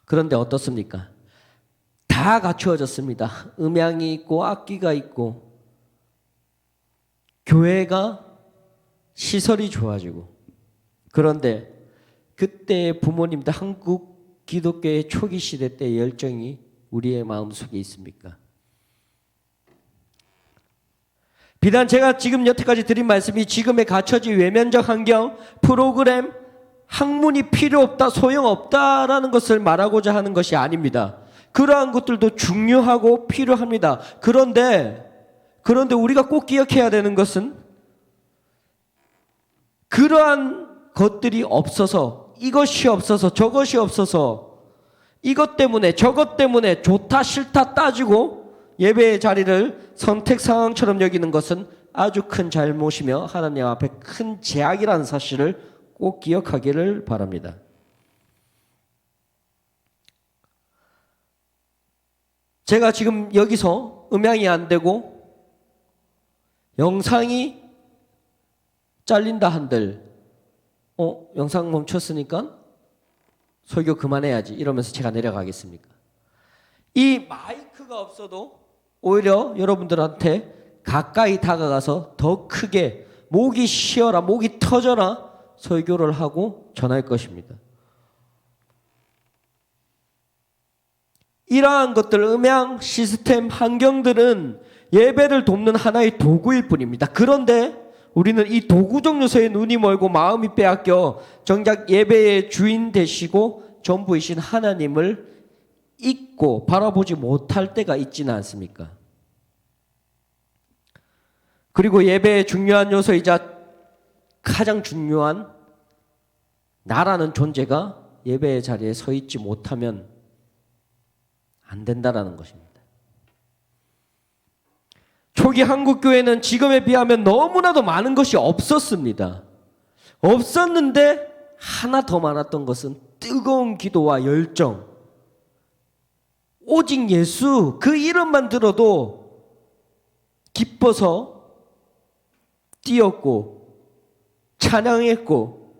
그런데 어떻습니까? 다 갖추어졌습니다. 음향이 있고 악기가 있고 교회가 시설이 좋아지고 그런데 그때 부모님들 한국 기독교의 초기 시대 때 열정이 우리의 마음속에 있습니까? 비단 제가 지금 여태까지 드린 말씀이 지금의 갖춰진 외면적 환경, 프로그램, 학문이 필요 없다, 소용없다라는 것을 말하고자 하는 것이 아닙니다. 그러한 것들도 중요하고 필요합니다. 그런데 우리가 꼭 기억해야 되는 것은 그러한 것들이 없어서 이것이 없어서 저것이 없어서 이것 때문에 저것 때문에 좋다 싫다 따지고 예배의 자리를 선택 상황처럼 여기는 것은 아주 큰 잘못이며 하나님 앞에 큰 제약이라는 사실을 꼭 기억하기를 바랍니다. 제가 지금 여기서 음향이 안 되고 영상이 잘린다 한들 영상 멈췄으니까 설교 그만해야지 이러면서 제가 내려가겠습니까? 이 마이크가 없어도 오히려 여러분들한테 가까이 다가가서 더 크게 목이 쉬어라, 목이 터져라 설교를 하고 전할 것입니다. 이러한 것들, 음향, 시스템, 환경들은 예배를 돕는 하나의 도구일 뿐입니다. 그런데 우리는 이 도구적 요소에 눈이 멀고 마음이 빼앗겨 정작 예배의 주인 되시고 전부이신 하나님을 잊고 바라보지 못할 때가 있지는 않습니까? 그리고 예배의 중요한 요소이자 가장 중요한 나라는 존재가 예배의 자리에 서 있지 못하면 안 된다라는 것입니다. 초기 한국교회는 지금에 비하면 너무나도 많은 것이 없었습니다. 없었는데 하나 더 많았던 것은 뜨거운 기도와 열정. 오직 예수 그 이름만 들어도 기뻐서 뛰었고 찬양했고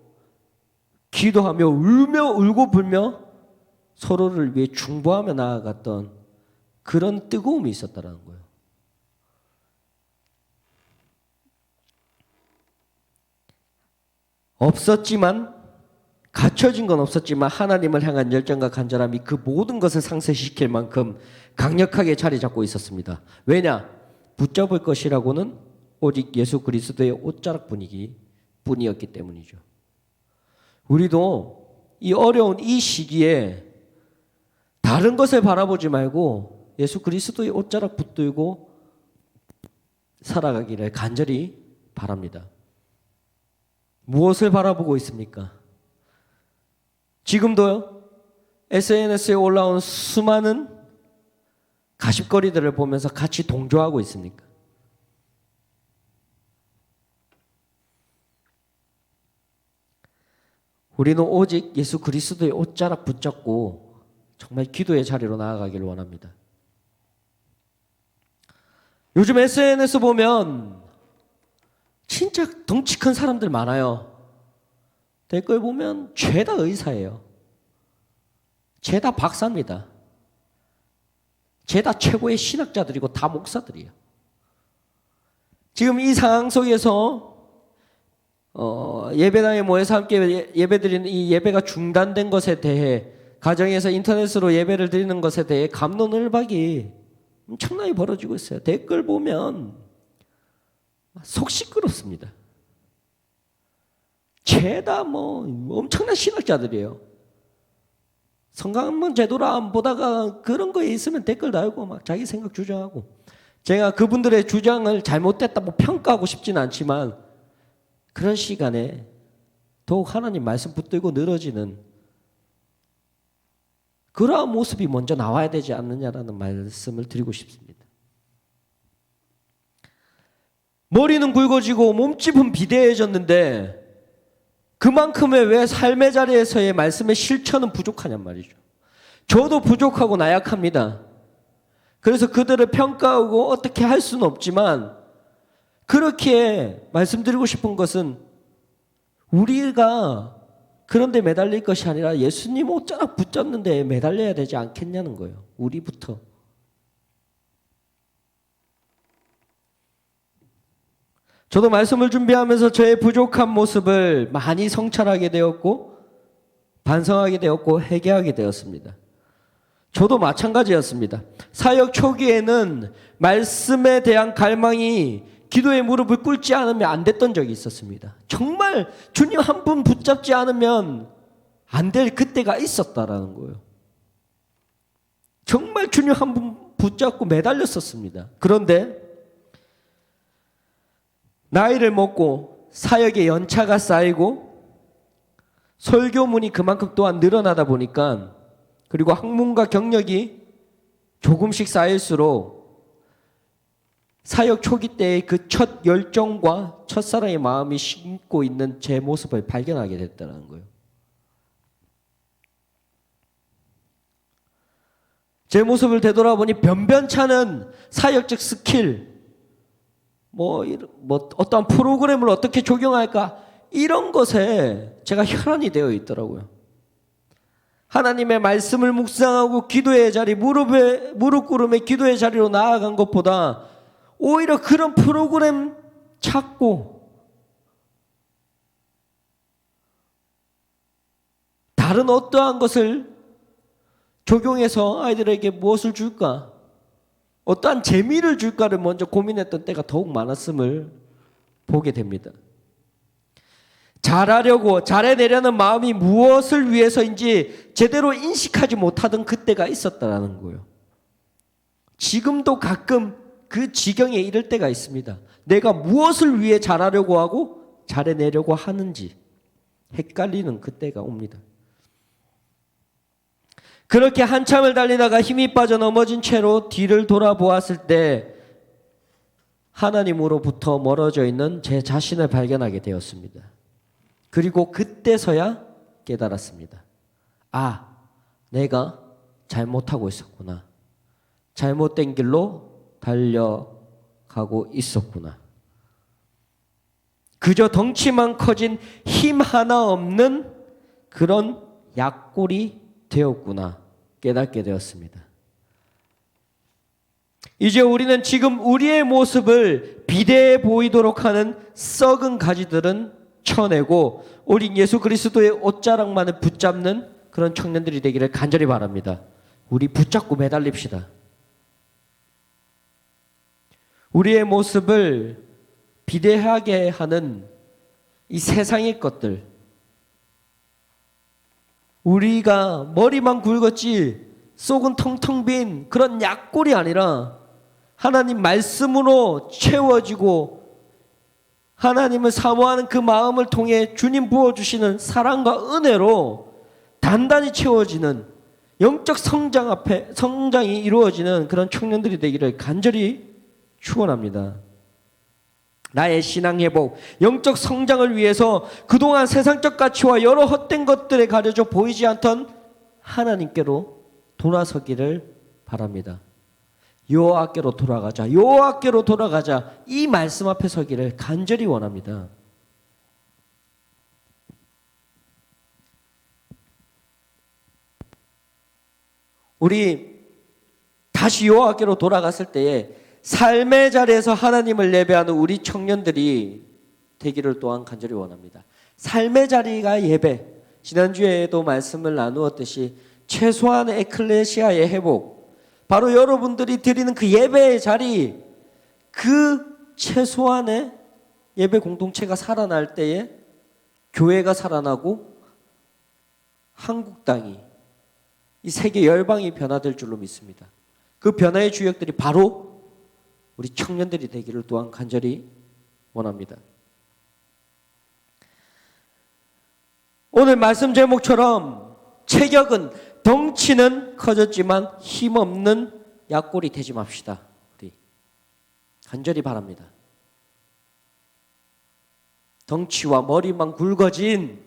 기도하며 울고 불며 서로를 위해 중보하며 나아갔던 그런 뜨거움이 있었다는 거예요. 없었지만, 갖춰진 건 없었지만 하나님을 향한 열정과 간절함이 그 모든 것을 상쇄시킬 만큼 강력하게 자리 잡고 있었습니다. 왜냐? 붙잡을 것이라고는 오직 예수 그리스도의 옷자락 분위기 뿐이었기 때문이죠. 우리도 이 어려운 이 시기에 다른 것을 바라보지 말고 예수 그리스도의 옷자락 붙들고 살아가기를 간절히 바랍니다. 무엇을 바라보고 있습니까? 지금도요, SNS에 올라온 수많은 가십거리들을 보면서 같이 동조하고 있습니까? 우리는 오직 예수 그리스도의 옷자락 붙잡고 정말 기도의 자리로 나아가기를 원합니다. 요즘 SNS 보면 진짜 덩치 큰 사람들 많아요. 댓글 보면 죄다 의사예요. 죄다 박사입니다. 죄다 최고의 신학자들이고 다 목사들이에요. 지금 이 상황 속에서 예배당에 모여서 함께 예배드리는 이 예배가 중단된 것에 대해 가정에서 인터넷으로 예배를 드리는 것에 대해 갑론을박이 엄청나게 벌어지고 있어요. 댓글 보면 속 시끄럽습니다. 죄다 엄청난 신학자들이에요. 성경 한번 제대로 안 보다가 그런 거에 있으면 댓글 달고 막 자기 생각 주장하고, 제가 그분들의 주장을 잘못됐다고 평가하고 싶지는 않지만 그런 시간에 더욱 하나님 말씀 붙들고 늘어지는 그러한 모습이 먼저 나와야 되지 않느냐라는 말씀을 드리고 싶습니다. 머리는 굵어지고 몸집은 비대해졌는데 그만큼의 왜 삶의 자리에서의 말씀의 실천은 부족하냔 말이죠. 저도 부족하고 나약합니다. 그래서 그들을 평가하고 어떻게 할 수는 없지만, 그렇게 말씀드리고 싶은 것은 우리가 그런 데 매달릴 것이 아니라 예수님 옷자락 붙잡는 데 매달려야 되지 않겠냐는 거예요. 우리부터. 저도 말씀을 준비하면서 저의 부족한 모습을 많이 성찰하게 되었고 반성하게 되었고 회개하게 되었습니다. 저도 마찬가지였습니다. 사역 초기에는 말씀에 대한 갈망이 기도의 무릎을 꿇지 않으면 안 됐던 적이 있었습니다. 정말 주님 한 분 붙잡지 않으면 안 될 그때가 있었다라는 거예요. 정말 주님 한 분 붙잡고 매달렸었습니다. 그런데 나이를 먹고 사역의 연차가 쌓이고 설교문이 그만큼 또한 늘어나다 보니까, 그리고 학문과 경력이 조금씩 쌓일수록 사역 초기 때의 그 첫 열정과 첫사랑의 마음이 심고 있는 제 모습을 발견하게 됐다는 거예요. 제 모습을 되돌아보니 변변찮은 사역적 스킬, 어떠한 프로그램을 어떻게 적용할까, 이런 것에 제가 혈안이 되어 있더라고요. 하나님의 말씀을 묵상하고 기도의 자리, 무릎 꿇음의 기도의 자리로 나아간 것보다 오히려 그런 프로그램 찾고 다른 어떠한 것을 적용해서 아이들에게 무엇을 줄까, 어떠한 재미를 줄까를 먼저 고민했던 때가 더욱 많았음을 보게 됩니다. 잘하려고 잘해내려는 마음이 무엇을 위해서인지 제대로 인식하지 못하던 그때가 있었다는 거예요. 지금도 가끔 그 지경에 이를 때가 있습니다. 내가 무엇을 위해 잘하려고 하고 잘해내려고 하는지 헷갈리는 그때가 옵니다. 그렇게 한참을 달리다가 힘이 빠져 넘어진 채로 뒤를 돌아보았을 때 하나님으로부터 멀어져 있는 제 자신을 발견하게 되었습니다. 그리고 그때서야 깨달았습니다. 아, 내가 잘못하고 있었구나. 잘못된 길로 달려가고 가고 있었구나. 그저 덩치만 커진 힘 하나 없는 그런 약골이 되었구나 깨닫게 되었습니다. 이제 우리는 지금 우리의 모습을 비대해 보이도록 하는 썩은 가지들은 쳐내고 우리 예수 그리스도의 옷자락만을 붙잡는 그런 청년들이 되기를 간절히 바랍니다. 우리 붙잡고 매달립시다. 우리의 모습을 비대하게 하는 이 세상의 것들, 우리가 머리만 굵었지 속은 텅텅 빈 그런 약골이 아니라 하나님 말씀으로 채워지고 하나님을 사모하는 그 마음을 통해 주님 부어주시는 사랑과 은혜로 단단히 채워지는 영적 성장 앞에 성장이 이루어지는 그런 청년들이 되기를 간절히 축원합니다. 나의 신앙 회복, 영적 성장을 위해서 그동안 세상적 가치와 여러 헛된 것들에 가려져 보이지 않던 하나님께로 돌아서기를 바랍니다. 여호와께로 돌아가자, 여호와께로 돌아가자, 이 말씀 앞에 서기를 간절히 원합니다. 우리 다시 여호와께로 돌아갔을 때에 삶의 자리에서 하나님을 예배하는 우리 청년들이 되기를 또한 간절히 원합니다. 삶의 자리가 예배. 지난주에도 말씀을 나누었듯이 최소한의 에클레시아의 회복, 바로 여러분들이 드리는 그 예배의 자리, 그 최소한의 예배 공동체가 살아날 때에 교회가 살아나고 한국 땅이, 이 세계 열방이 변화될 줄로 믿습니다. 그 변화의 주역들이 바로 우리 청년들이 되기를 또한 간절히 원합니다. 오늘 말씀 제목처럼 체격은, 덩치는 커졌지만 힘없는 약골이 되지 맙시다. 우리 간절히 바랍니다. 덩치와 머리만 굵어진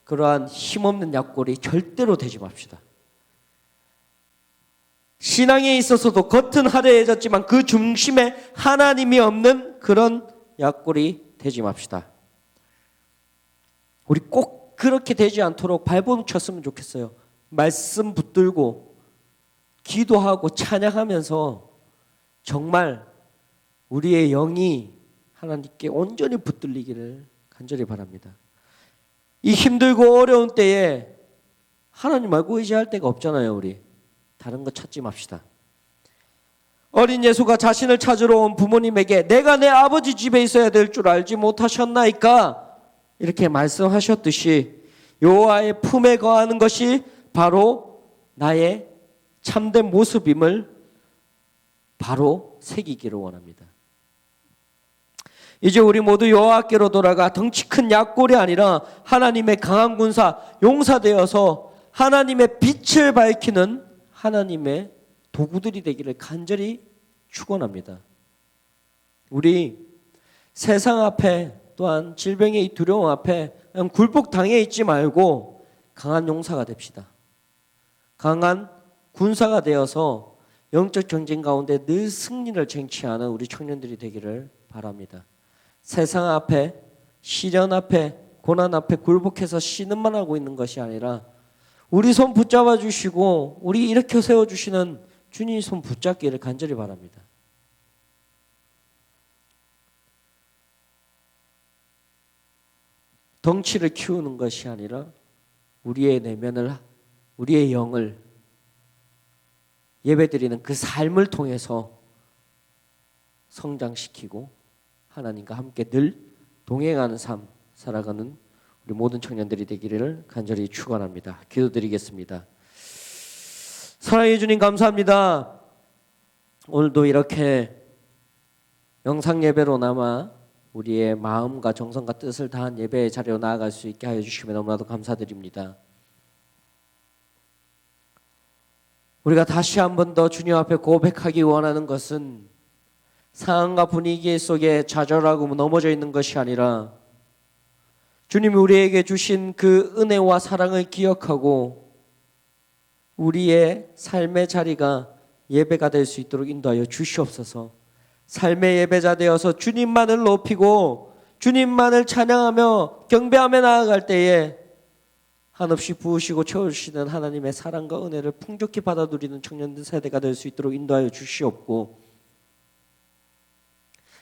그러한 힘없는 약골이 절대로 되지 맙시다. 신앙에 있어서도 겉은 화려해졌지만 그 중심에 하나님이 없는 그런 약골이 되지 맙시다. 우리 꼭 그렇게 되지 않도록 발버둥 쳤으면 좋겠어요. 말씀 붙들고 기도하고 찬양하면서 정말 우리의 영이 하나님께 온전히 붙들리기를 간절히 바랍니다. 이 힘들고 어려운 때에 하나님 말고 의지할 데가 없잖아요. 우리 다른 거 찾지 맙시다. 어린 예수가 자신을 찾으러 온 부모님에게 내가 내 아버지 집에 있어야 될 줄 알지 못하셨나이까? 이렇게 말씀하셨듯이 여호와의 품에 거하는 것이 바로 나의 참된 모습임을 바로 새기기를 원합니다. 이제 우리 모두 여호와께로 돌아가 덩치 큰 약골이 아니라 하나님의 강한 군사, 용사되어서 하나님의 빛을 밝히는 하나님의 도구들이 되기를 간절히 축원합니다. 우리 세상 앞에 또한 질병의 두려움 앞에 그냥 굴복당해 있지 말고 강한 용사가 됩시다. 강한 군사가 되어서 영적 전쟁 가운데 늘 승리를 쟁취하는 우리 청년들이 되기를 바랍니다. 세상 앞에, 시련 앞에, 고난 앞에 굴복해서 신음만 하고 있는 것이 아니라 우리 손 붙잡아 주시고 우리 일으켜 세워주시는 주님 손 붙잡기를 간절히 바랍니다. 덩치를 키우는 것이 아니라 우리의 내면을, 우리의 영을 예배드리는 그 삶을 통해서 성장시키고 하나님과 함께 늘 동행하는 삶 살아가는 우리 모든 청년들이 되기를 간절히 축원합니다. 기도드리겠습니다. 사랑해 주님 감사합니다. 오늘도 이렇게 영상 예배로나마 우리의 마음과 정성과 뜻을 다한 예배의 자리로 나아갈 수 있게 하여 주시면 너무나도 감사드립니다. 우리가 다시 한 번 더 주님 앞에 고백하기 원하는 것은 상황과 분위기 속에 좌절하고 넘어져 있는 것이 아니라 주님이 우리에게 주신 그 은혜와 사랑을 기억하고 우리의 삶의 자리가 예배가 될 수 있도록 인도하여 주시옵소서. 삶의 예배자 되어서 주님만을 높이고 주님만을 찬양하며 경배하며 나아갈 때에 한없이 부으시고 채우시는 하나님의 사랑과 은혜를 풍족히 받아 누리는 청년들 세대가 될 수 있도록 인도하여 주시옵고,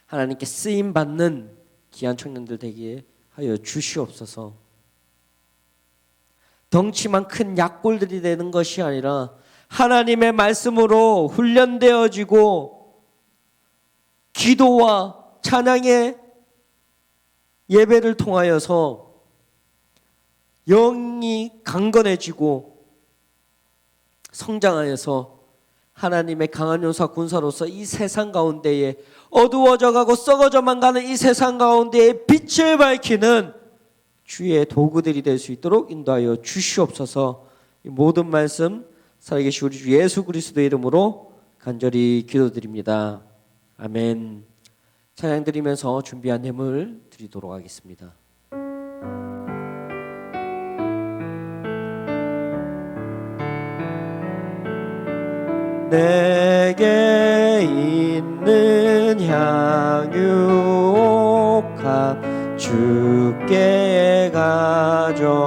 하나님께 쓰임받는 귀한 청년들 되게 하여 주시옵소서. 덩치만 큰 약골들이 되는 것이 아니라 하나님의 말씀으로 훈련되어지고 기도와 찬양의 예배를 통하여서 영이 강건해지고 성장하여서 하나님의 강한 용사 군사로서 이 세상 가운데에 어두워져 가고 썩어져만 가는 이 세상 가운데에 빛을 밝히는 주의 도구들이 될 수 있도록 인도하여 주시옵소서. 이 모든 말씀 살아계신 우리 주 예수 그리스도의 이름으로 간절히 기도드립니다. 아멘. 찬양 드리면서 준비한 예물 드리도록 하겠습니다. 내게 있는 향유옥합 주께 가져와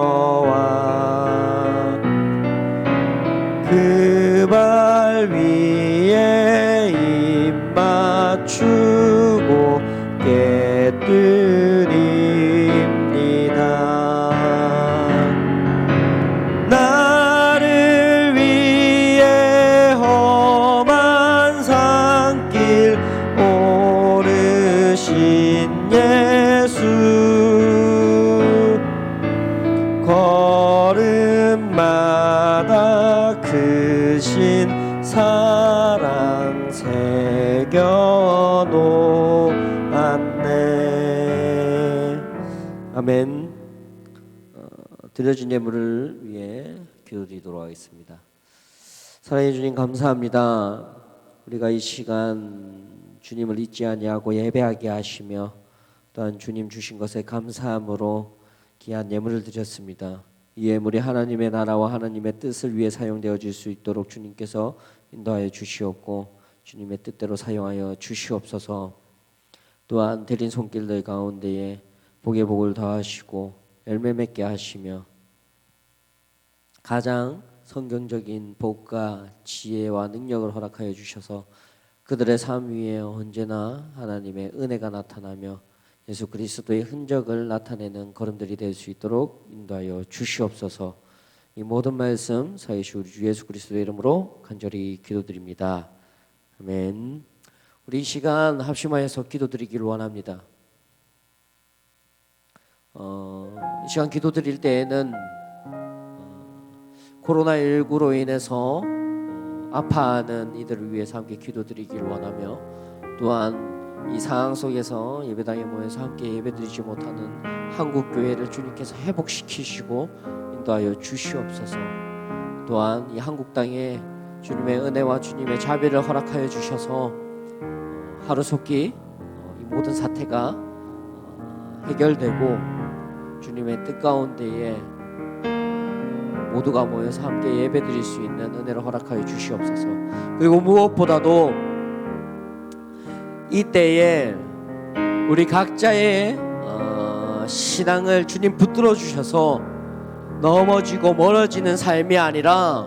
그 발 위에 입 맞추고 깨뜨립니다. 나를 위해 험한 산길 오르신 예수, 걸음마다 크신 사랑 새겨놓았네. 아멘. 드려진 예물을 위해 기도드리도록 하겠습니다. 사랑해 주님 감사합니다. 우리가 이 시간 주님을 잊지 아니하고 예배하게 하시며 또한 주님 주신 것에 감사함으로 귀한 예물을 드렸습니다. 이 예물이 하나님의 나라와 하나님의 뜻을 위해 사용되어질 수 있도록 주님께서 인도하여 주시옵고 주님의 뜻대로 사용하여 주시옵소서. 또한 드린 손길들 가운데에 복의 복을 더하시고 열매 맺게 하시며 가장 성경적인 복과 지혜와 능력을 허락하여 주셔서 그들의 삶 위에 언제나 하나님의 은혜가 나타나며 예수 그리스도의 흔적을 나타내는 걸음들이 될 수 있도록 인도하여 주시옵소서. 이 모든 말씀 살아계신 우리 주 예수 그리스도의 이름으로 간절히 기도드립니다. 아멘. 우리 이 시간 합심하여서 기도드리기를 원합니다. 이 시간 기도드릴 때에는 코로나19로 인해서 아파하는 이들을 위해서 함께 기도드리기를 원하며, 또한 이 상황 속에서 예배당에 모여서 함께 예배드리지 못하는 한국교회를 주님께서 회복시키시고 인도하여 주시옵소서. 또한 이 한국 땅에 주님의 은혜와 주님의 자비를 허락하여 주셔서 하루속히 이 모든 사태가 해결되고 주님의 뜻 가운데에 모두가 모여서 함께 예배드릴 수 있는 은혜를 허락하여 주시옵소서. 그리고 무엇보다도 이때에 우리 각자의 신앙을 주님 붙들어 주셔서 넘어지고 멀어지는 삶이 아니라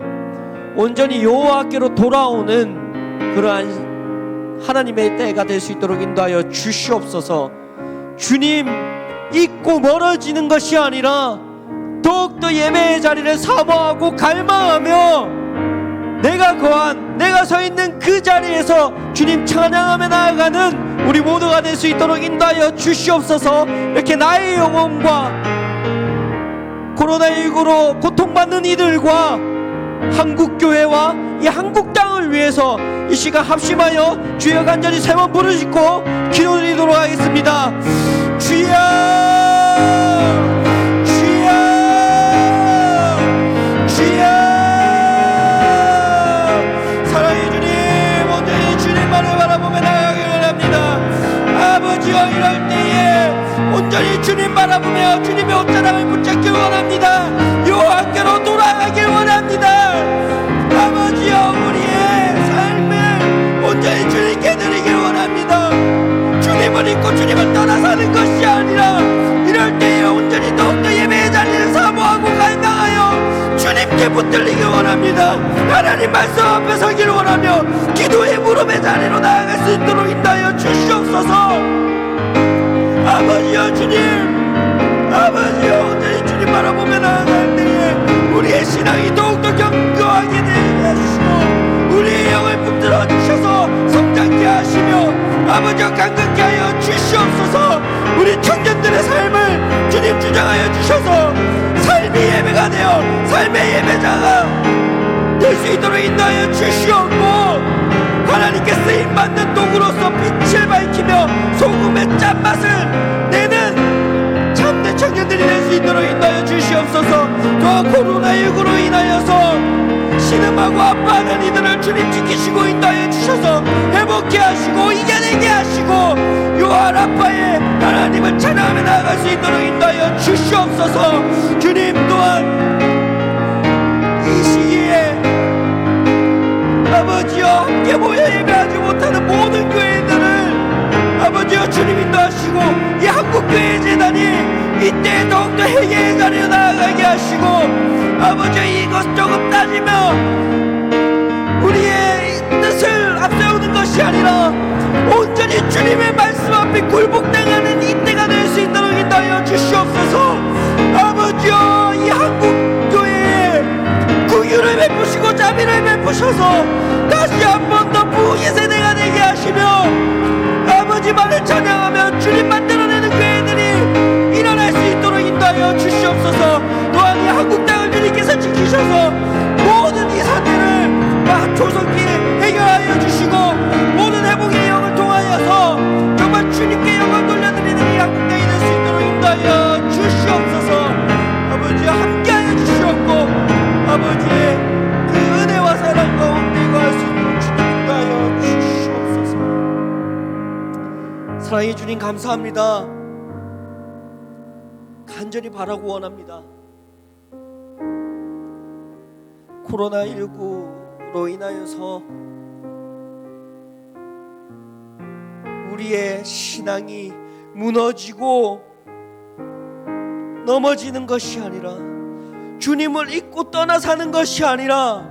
온전히 여호와께로 돌아오는 그러한 하나님의 때가 될 수 있도록 인도하여 주시옵소서. 주님 잊고 멀어지는 것이 아니라 더욱더 예배의 자리를 사모하고 갈망하며 내가 서 있는 그 자리에서 주님 찬양하며 나아가는 우리 모두가 될 수 있도록 인도하여 주시옵소서. 이렇게 나의 영혼과 코로나19로 고통받는 이들과 한국교회와 이 한국 땅을 위해서 이 시간 합심하여 주여 간절히 세 번 부르짖고 기도드리도록 하겠습니다. 주여, 주여, 주여. 사랑의 주님, 온전히 주님만을 바라보며 나아가길 원합니다. 아버지여, 이럴 때에 온전히 주님 바라보며 주님의 옷자락을 붙잡길 원합니다. 여호와께로 돌아가길 원합니다. 아버지여, 우리의 삶을 온전히 주님께 드리길 원합니다. 주님 붙들리길 원합니다. 하나님 말씀 앞에 서기를 원하며 기도의 무릎의 자리로 나아갈 수 있도록 인도하여 주시옵소서. 아버지여 주님, 아버지여 온전히 주님 바라보며 나아갈 때에 우리의 신앙이 더욱더 견고하게 되게 하시고 우리의 영을 붙들어 주셔서 성장케 하시며 아버지여 강건케 하여 주시옵소서. 우리 청년들의 삶을 주님 주장하여 주셔서 삶의 예배가 되어 삶의 예배자가 될 수 있도록 인도하여 주시옵고 하나님께 쓰임받는 도구로서 빛을 밝히며 소금의 짠맛을 내는 참된 청년들이 될 수 있도록 인도하여 주시옵소서. 또한 코로나19로 인하여서 신음하고 아파하는 이들을 주님 지키시고 인도하여 주셔서 회복케 하시고 이겨내게 하시고 요한 아파의 하나님을 찬양하며 나아갈 수 있도록 인도하여 주시옵소서. 주님 또한 이 시기에 아버지여 함께 모여 예배하지 못하는 모든 교회들을 아버지여 주님 인도하시고 이 한국교회 재단이 이때 더욱더 회개의 자리로 나아가게 하시고 아버지여 이것저것 따지며 우리의 뜻을 앞세우는 것이 아니라 온전히 주님의 말씀 앞에 굴복당하는 이때가 될 수 있도록 인도하여 주시옵소서. 아버지여 이 한국교회에 긍휼을 베푸시고 자비를 베푸셔서 다시 한 번 더 부흥의 세대가 되게 하시며 아버지만을 찬양하며 주님 만들어내는 교회들이 일어날 수 있도록 인도하여 주시옵소서. 또한 이 한국 땅을 주님께서 지키셔서 모든 이 사태를 조속히 해결하여 주시고 모든 회복의 영을 통하여서 정말 주님께 영광 돌려드리는 이 한국 땅이 될 수 있도록 인도하여 주시옵소서. 아버지와 함께하여 주시옵고 아버지의 그 은혜와 사랑 가운데 거할 수 있는 주님 인도하여 주시옵소서. 사랑의 주님 감사합니다. 간절히 바라고 원합니다. 코로나19로 인하여서 우리의 신앙이 무너지고 넘어지는 것이 아니라 주님을 잊고 떠나 사는 것이 아니라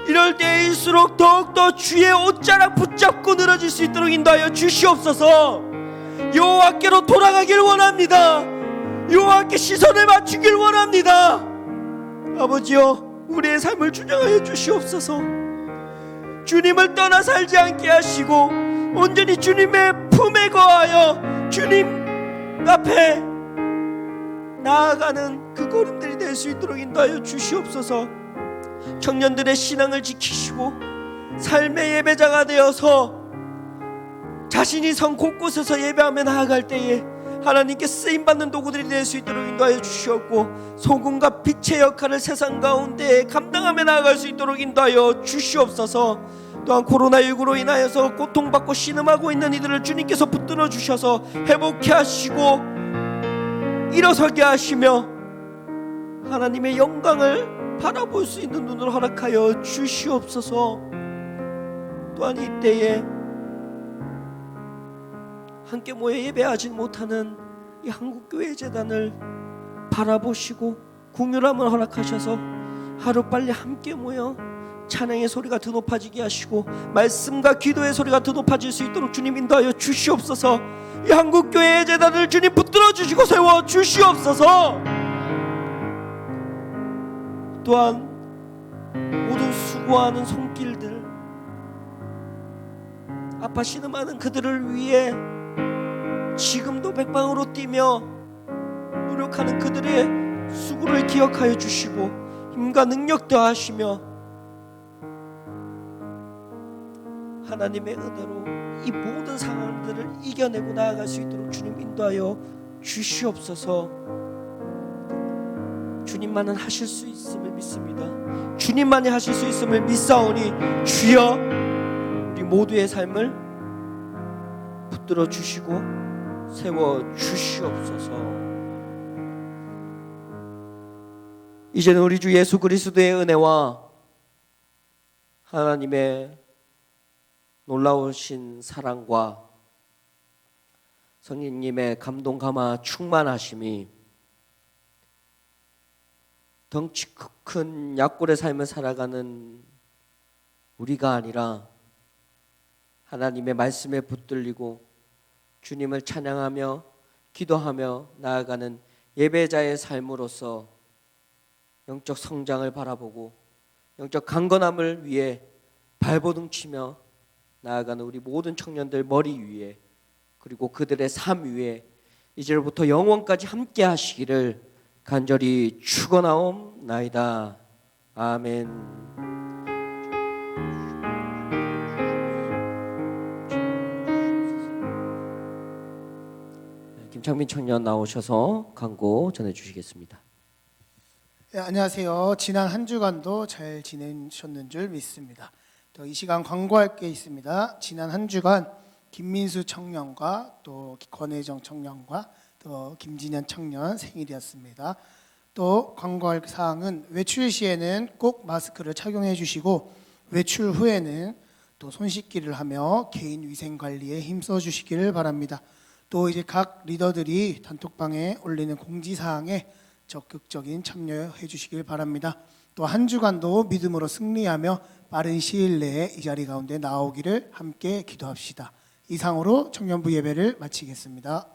이럴 때일수록 더욱더 주의 옷자락 붙잡고 늘어질 수 있도록 인도하여 주시옵소서. 여호와께로 돌아가길 원합니다. 여호와께 시선을 맞추길 원합니다. 아버지여 우리의 삶을 주장하여 주시옵소서. 주님을 떠나 살지 않게 하시고 온전히 주님의 품에 거하여 주님 앞에 나아가는 그 걸음들이 될 수 있도록 인도하여 주시옵소서. 청년들의 신앙을 지키시고 삶의 예배자가 되어서 자신이 성 곳곳에서 예배하며 나아갈 때에 하나님께 쓰임받는 도구들이 될 수 있도록 인도하여 주시옵고 소금과 빛의 역할을 세상 가운데 감당하며 나아갈 수 있도록 인도하여 주시옵소서. 또한 코로나19로 인하여서 고통받고 신음하고 있는 이들을 주님께서 붙들어 주셔서 회복케 하시고 일어서게 하시며 하나님의 영광을 바라볼 수 있는 눈을 허락하여 주시옵소서. 또한 이때에 함께 모여 예배하지 못하는 이 한국교회 재단을 바라보시고 긍휼함을 허락하셔서 하루빨리 함께 모여 찬양의 소리가 더 높아지게 하시고 말씀과 기도의 소리가 더 높아질 수 있도록 주님 인도하여 주시옵소서. 이 한국교회 재단을 주님 붙들어 주시고 세워 주시옵소서. 또한 모든 수고하는 손길들 아파 신음하는 그들을 위해 지금도 백방으로 뛰며 노력하는 그들의 수고를 기억하여 주시고 힘과 능력 더하시며 하나님의 은혜로 이 모든 상황들을 이겨내고 나아갈 수 있도록 주님 인도하여 주시옵소서. 주님만은 하실 수 있음을 믿습니다. 주님만이 하실 수 있음을 믿사오니 주여 우리 모두의 삶을 붙들어 주시고 세워 주시옵소서. 이제는 우리 주 예수 그리스도의 은혜와 하나님의 놀라우신 사랑과 성령님의 감동 감화 충만하심이 덩치 큰 약골의 삶을 살아가는 우리가 아니라 하나님의 말씀에 붙들리고 주님을 찬양하며 기도하며 나아가는 예배자의 삶으로서 영적 성장을 바라보고 영적 강건함을 위해 발버둥 치며 나아가는 우리 모든 청년들 머리 위에 그리고 그들의 삶 위에 이제부터 영원까지 함께 하시기를 간절히 축원하옵나이다. 아멘. 김창민 청년 나오셔서 광고 전해주시겠습니다. 네, 안녕하세요. 지난 한 주간도 잘 지내셨는 줄 믿습니다. 또 이 시간 광고할 게 있습니다. 지난 한 주간 김민수 청년과 또 권혜정 청년과 또 김진현 청년 생일이었습니다. 또 광고할 사항은 외출 시에는 꼭 마스크를 착용해 주시고 외출 후에는 또 손 씻기를 하며 개인 위생 관리에 힘써 주시기를 바랍니다. 또 이제 각 리더들이 단톡방에 올리는 공지 사항에 적극적인 참여해 주시길 바랍니다. 또 한 주간도 믿음으로 승리하며 빠른 시일 내에 이 자리 가운데 나오기를 함께 기도합시다. 이상으로 청년부 예배를 마치겠습니다.